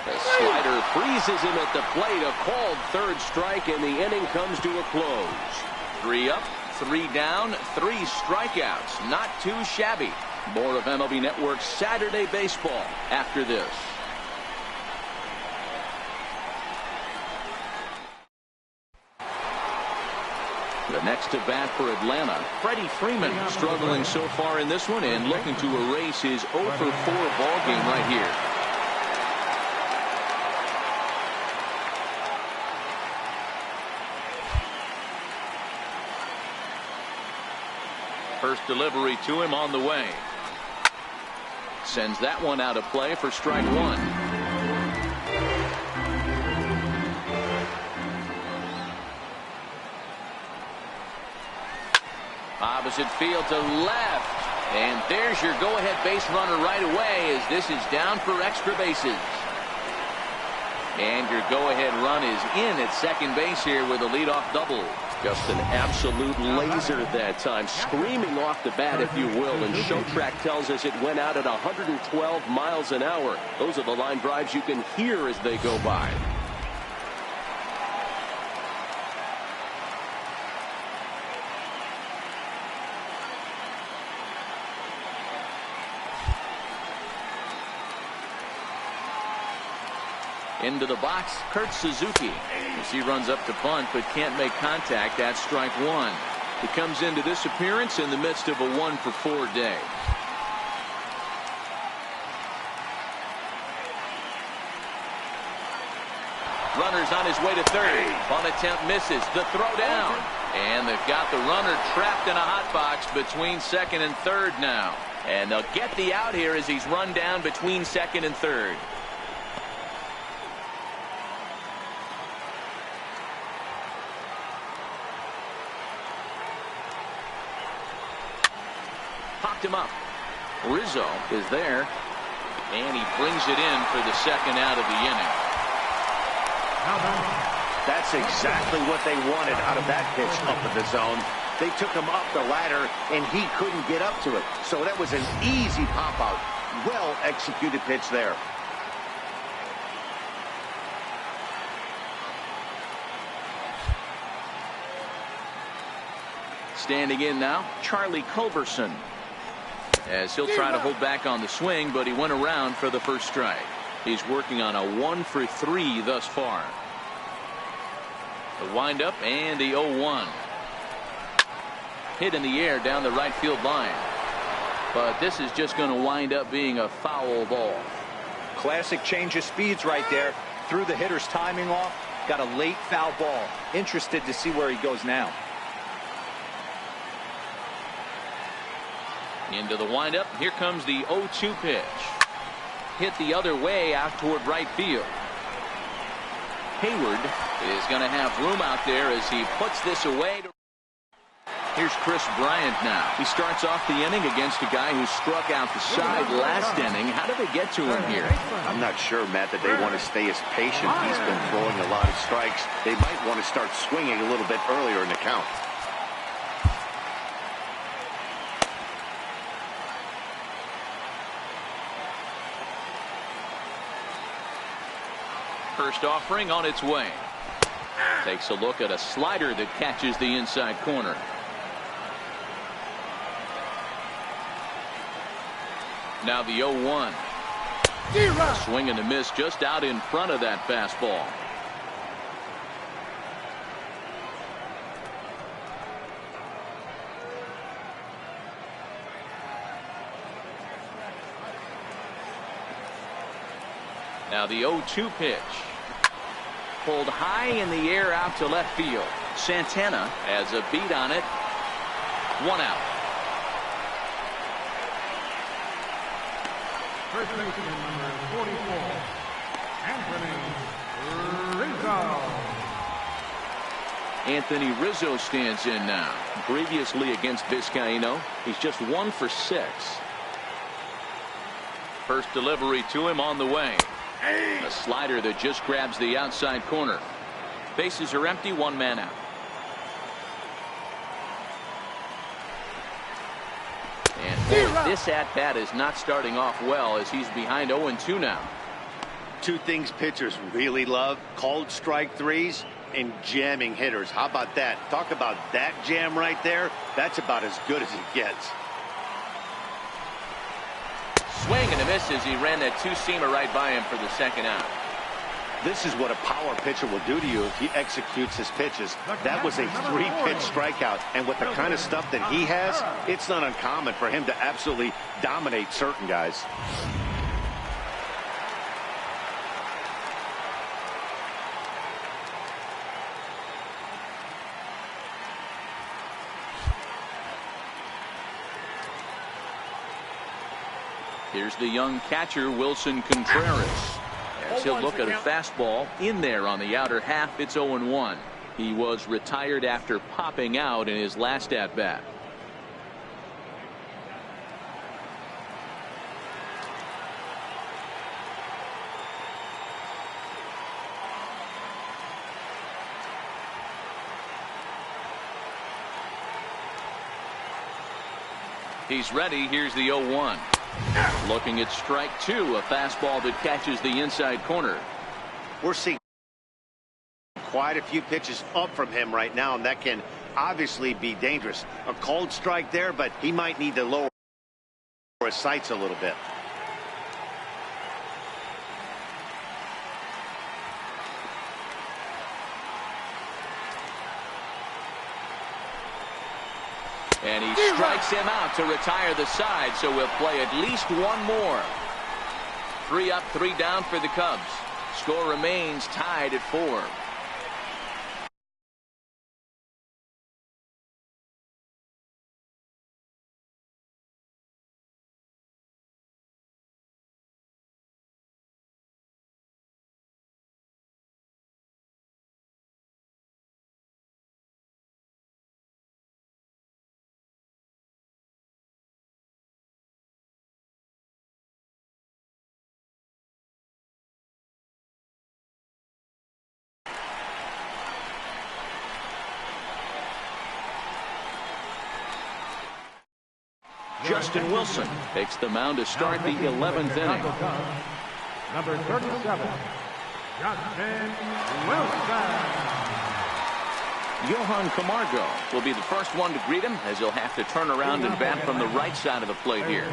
The slider freezes him at the plate. A called third strike, and the inning comes to a close. 3 up, 3 down, 3 strikeouts. Not too shabby. More of MLB Network's Saturday Baseball after this. The next to bat for Atlanta, Freddie Freeman, struggling so far in this one and looking to erase his 0-for-4 ball game right here. First delivery to him on the way. Sends that one out of play for strike 1. Opposite field to left. And there's your go-ahead base runner right away as this is down for extra bases. And your go-ahead run is in at second base here with a leadoff double. Just an absolute laser that time, screaming off the bat, if you will. And Show Track tells us it went out at 112 miles an hour. Those are the line drives you can hear as they go by. Into the box, Kurt Suzuki. As he runs up to bunt but can't make contact. That's strike one. He comes into this appearance in the midst of a 1-for-4 day. Runner's on his way to third. Bunt attempt misses. The throw down. And they've got the runner trapped in a hot box between second and third now. And they'll get the out here as he's run down between second and third. Popped him up. Rizzo is there, and he brings it in for the second out of the inning. That's exactly what they wanted out of that pitch up in the zone. They took him up the ladder, and he couldn't get up to it. So that was an easy pop-out. Well-executed pitch there. Standing in now, Charlie Culberson. As he'll try to hold back on the swing, but he went around for the first strike. He's working on a 1-for-3 thus far. The windup and the 0-1. Hit in the air down the right field line. But this is just going to wind up being a foul ball. Classic change of speeds right there. Threw the hitter's timing off. Got a late foul ball. Interested to see where he goes now. Into the windup. Here comes the 0-2 pitch. Hit the other way out toward right field. Hayward is going to have room out there as he puts this away. Here's Chris Bryant now. He starts off the inning against a guy who struck out the side last inning. How did they get to him here? I'm not sure, Matt, that they want to stay as patient. He's been throwing a lot of strikes. They might want to start swinging a little bit earlier in the count. First offering on its way. Takes a look at a slider that catches the inside corner. Now the 0-1. Swing and a miss just out in front of that fastball. Now the 0-2 pitch. Pulled high in the air out to left field. Santana has a beat on it. One out. First baseman number 44, Anthony Rizzo. Anthony Rizzo stands in now. Previously against Vizcaíno, he's just 1 for 6. First delivery to him on the way. A slider that just grabs the outside corner. Bases are empty, 1 man out. And boy, this at-bat is not starting off well as he's behind 0-2 now. Two things pitchers really love: called strike threes and jamming hitters. How about that? Talk about that jam right there. That's about as good as it gets. Swing and a miss as he ran that two-seamer right by him for the second out. This is what a power pitcher will do to you if he executes his pitches. That was a 3-pitch strikeout, and with the kind of stuff that he has, it's not uncommon for him to absolutely dominate certain guys. Here's the young catcher, Wilson Contreras. As he'll look at a fastball in there on the outer half. It's 0-1. He was retired after popping out in his last at-bat. He's ready. Here's the 0-1. Looking at strike two, a fastball that catches the inside corner. We're seeing quite a few pitches up from him right now, and that can obviously be dangerous. A cold strike there, but he might need to lower his sights a little bit. And he strikes him out to retire the side, so we'll play at least one more. 3 up, 3 down for the Cubs. Score remains tied at 4. Justin Wilson takes the mound to start the 11th inning. Number 37, Justin Wilson. Johan Camargo will be the first one to greet him, as he'll have to turn around and bat from the right side of the plate here.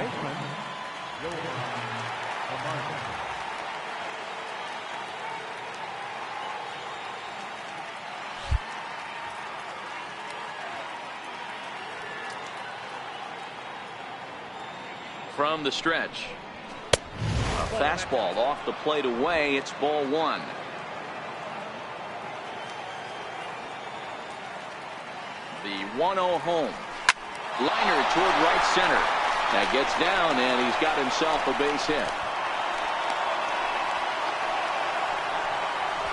From the stretch, a fastball off the plate away. It's ball 1. The 1-0 home. Liner toward right center. That gets down, and he's got himself a base hit.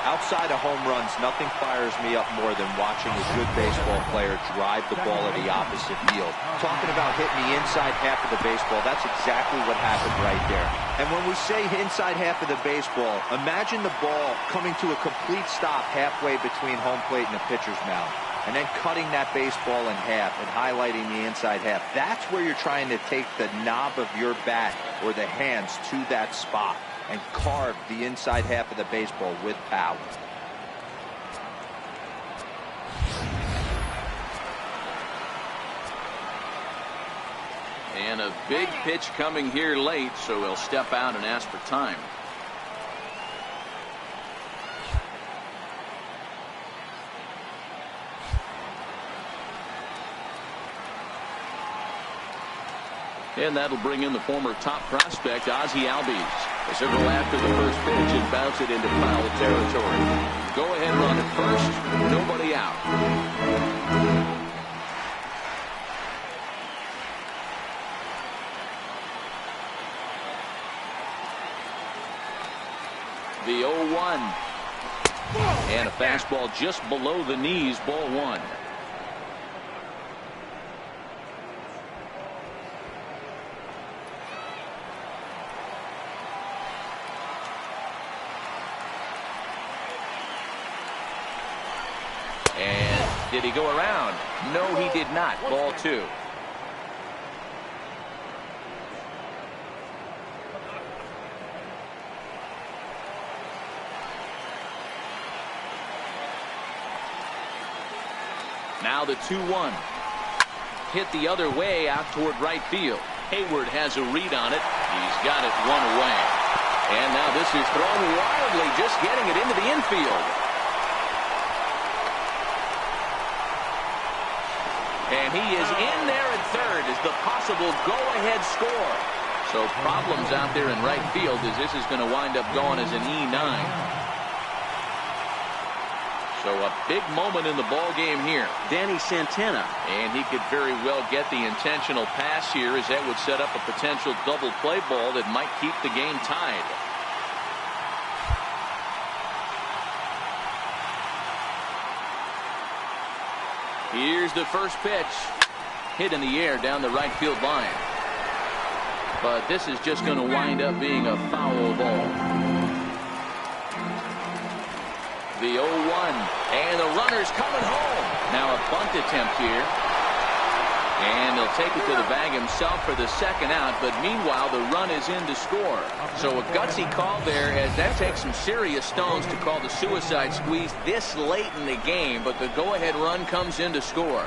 Outside of home runs, nothing fires me up more than watching a good baseball player drive the ball at the opposite field. Talking about hitting the inside half of the baseball, that's exactly what happened right there. And when we say inside half of the baseball, imagine the ball coming to a complete stop halfway between home plate and the pitcher's mound, and then cutting that baseball in half and highlighting the inside half. That's where you're trying to take the knob of your bat or the hands to that spot and carve the inside half of the baseball with power. And a big pitch coming here late, so he'll step out and ask for time. And that'll bring in the former top prospect, Ozzie Albies, as he'll go after the first pitch and bounce it into foul territory. Go ahead run at first, nobody out. The 0-1. And a fastball just below the knees, ball 1. And did he go around? No, he did not. Ball 2. Now the 2-1. Hit the other way out toward right field. Hayward has a read on it. He's got it one away. And now this is thrown wildly, just getting it into the infield. And he is in there at third as the possible go-ahead score. So problems out there in right field as this is going to wind up going as an E9. So a big moment in the ball game here. Danny Santana. And he could very well get the intentional pass here, as that would set up a potential double play ball that might keep the game tied. Here's the first pitch. Hit in the air down the right field line. But this is just going to wind up being a foul ball. The 0-1, and the runner's coming home. Now a bunt attempt here. And he'll take it to the bag himself for the second out, but meanwhile the run is in to score. So a gutsy call there, as that takes some serious stones to call the suicide squeeze this late in the game, but the go-ahead run comes in to score.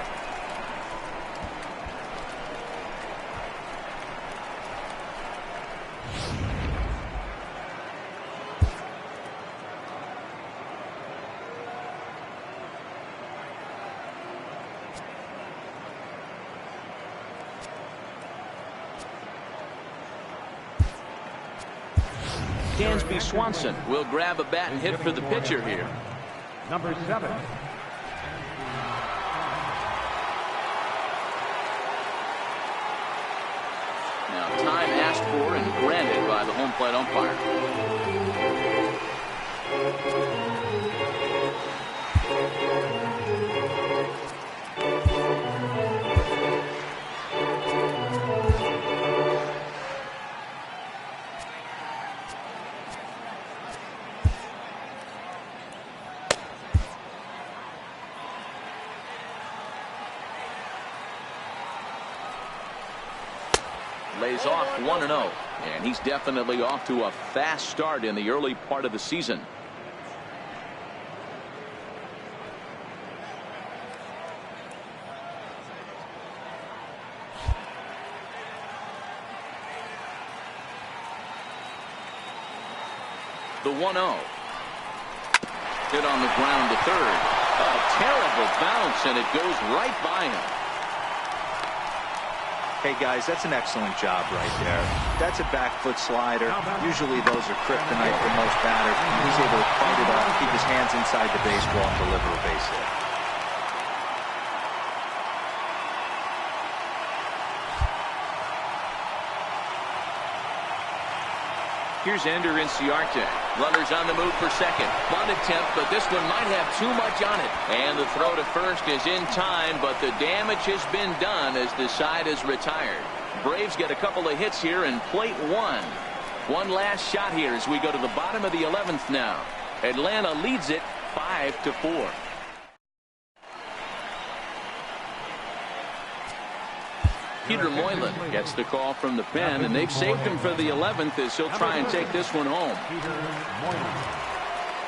Dansby Swanson will grab a bat and hit for the pitcher here. Number 7. Now time asked for and granted by the home plate umpire. Lays off 1-0, and he's definitely off to a fast start in the early part of the season. The 1-0. Hit on the ground to third. A terrible bounce, and it goes right by him. Hey, guys, that's an excellent job right there. That's a back foot slider. Usually those are kryptonite for most batters. He's able to fight it off, keep his hands inside the baseball, and deliver a base hit. Here's Ender Inciarte. Runners on the move for second. Bunt attempt, but this one might have too much on it. And the throw to first is in time, but the damage has been done as the side is retired. Braves get a couple of hits here and plate one. One last shot here as we go to the bottom of the 11th now. Atlanta leads it 5-4. Peter Moylan gets the call from the pen, and they've saved him for the 11th as he'll try and take this one home.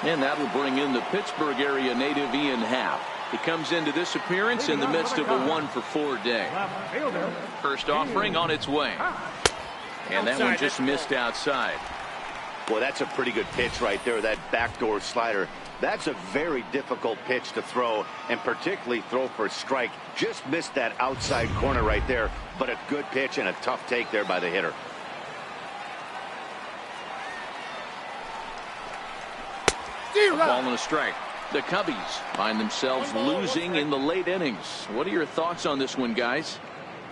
And that'll bring in the Pittsburgh area native Ian Happ. He comes into this appearance in the midst of a 1-for-4 day. First offering on its way. And that one just missed outside. Well, that's a pretty good pitch right there, that backdoor slider. That's a very difficult pitch to throw, and particularly throw for a strike. Just missed that outside corner right there, but a good pitch and a tough take there by the hitter. A ball and a strike. The Cubbies find themselves losing in the late innings. What are your thoughts on this one, guys?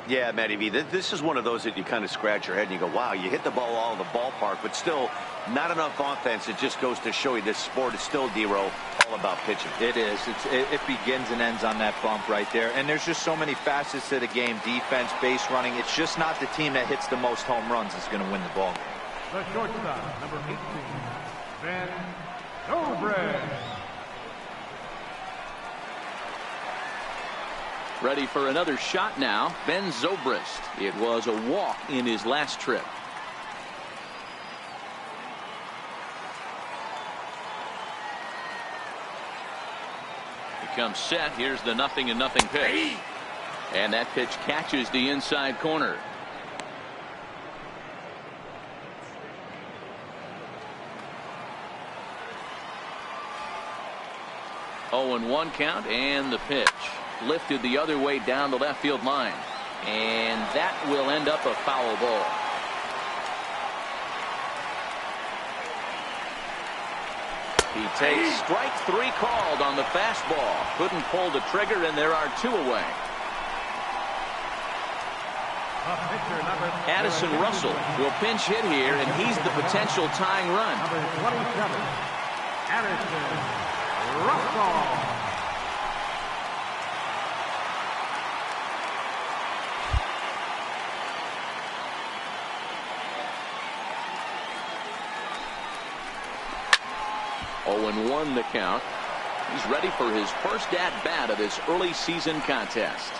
Yeah, Matty V, this is one of those that you kind of scratch your head and you go, wow, you hit the ball all in the ballpark, but still not enough offense. It just goes to show you this sport is still, D-Row, all about pitching. It is. It begins and ends on that bump right there. And there's just so many facets to the game. Defense, base running. It's just not the team that hits the most home runs that's going to win the ball game. The shortstop, number 18, Ben Zobrist. Ready for another shot now. Ben Zobrist. It was a walk in his last trip. He comes set. Here's the 0-0 pitch. And that pitch catches the inside corner. Oh, and 1 count, and the pitch lifted the other way down the left field line, and that will end up a foul ball. He takes strike 3 called on the fastball. Couldn't pull the trigger, and there are 2 away. Addison Russell will pinch hit here, and he's the potential tying run. Number 27, Addison Russell. Oh, and 1 the count. He's ready for his first at-bat of this early season contest.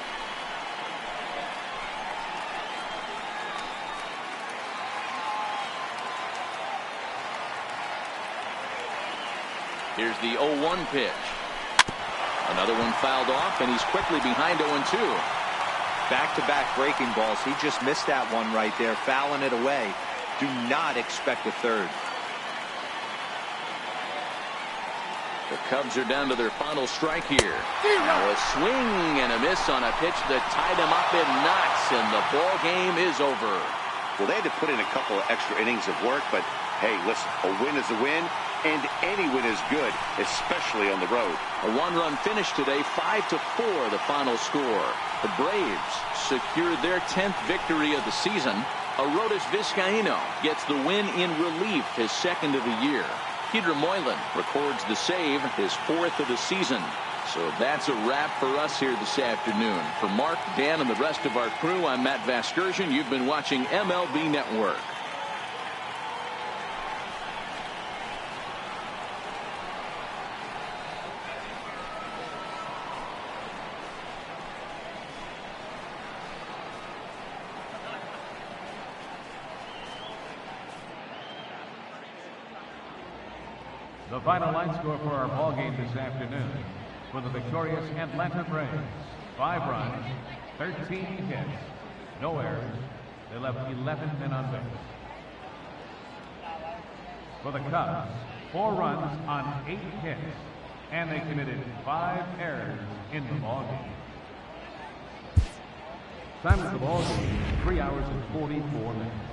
Here's the 0-1 pitch. Another one fouled off, and he's quickly behind 0-2. Back-to-back breaking balls. He just missed that one right there, fouling it away. Do not expect a third. The Cubs are down to their final strike here. Now a swing and a miss on a pitch that tied him up in knots, and the ball game is over. Well, they had to put in a couple of extra innings of work, but hey, listen, a win is a win, and any win is good, especially on the road. A one-run finish today, 5-4 the final score. The Braves secured their 10th victory of the season. Arodys Vizcaíno gets the win in relief, his second of the year. Peter Moylan records the save, his 4th of the season. So that's a wrap for us here this afternoon. For Mark, Dan, and the rest of our crew, I'm Matt Vasgersian. You've been watching MLB Network. The final line score for our ball game this afternoon. For the victorious Atlanta Braves, 5 runs, 13 hits, no errors. They left 11 men on base. For the Cubs, 4 runs on 8 hits, and they committed 5 errors in the ball game. Time of the ball game, 3 hours and 44 minutes.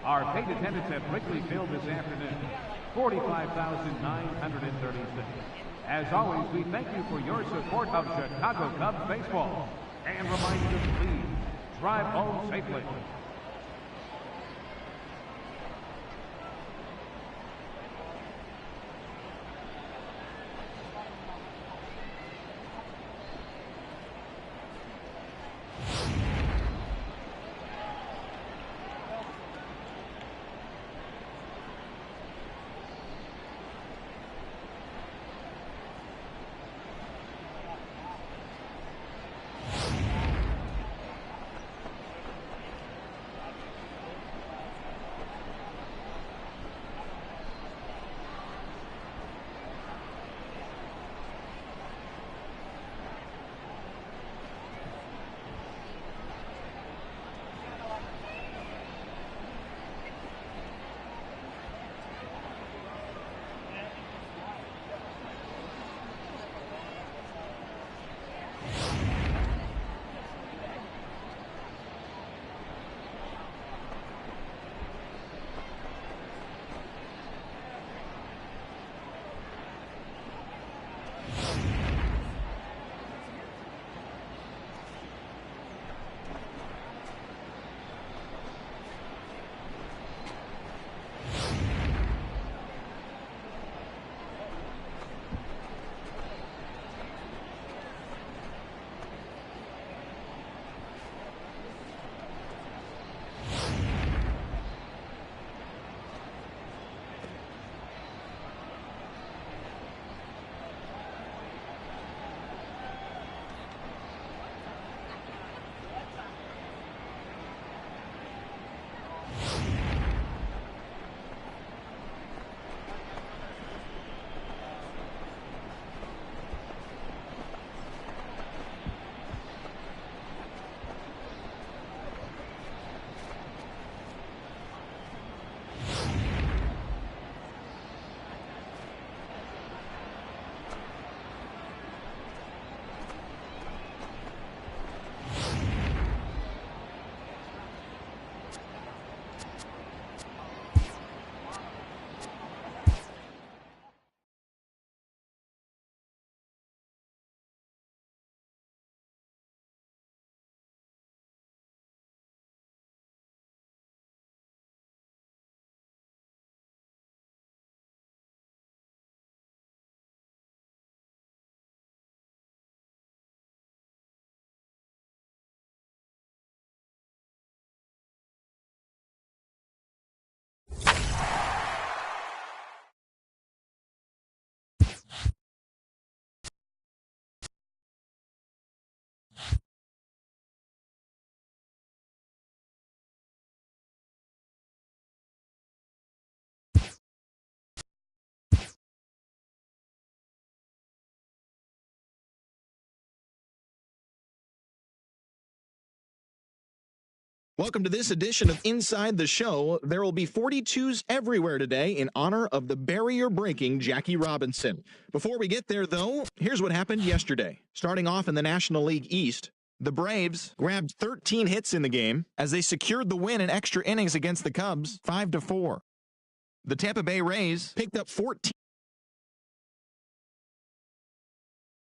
Our paid attendance at Wrigley Field this afternoon, 45,936. As always, we thank you for your support of Chicago Cubs baseball. And remind you to please drive home safely. Welcome to this edition of Inside the Show. There will be 42s everywhere today in honor of the barrier-breaking Jackie Robinson. Before we get there, though, here's what happened yesterday. Starting off in the National League East, the Braves grabbed 13 hits in the game as they secured the win in extra innings against the Cubs, 5-4. The Tampa Bay Rays picked up 14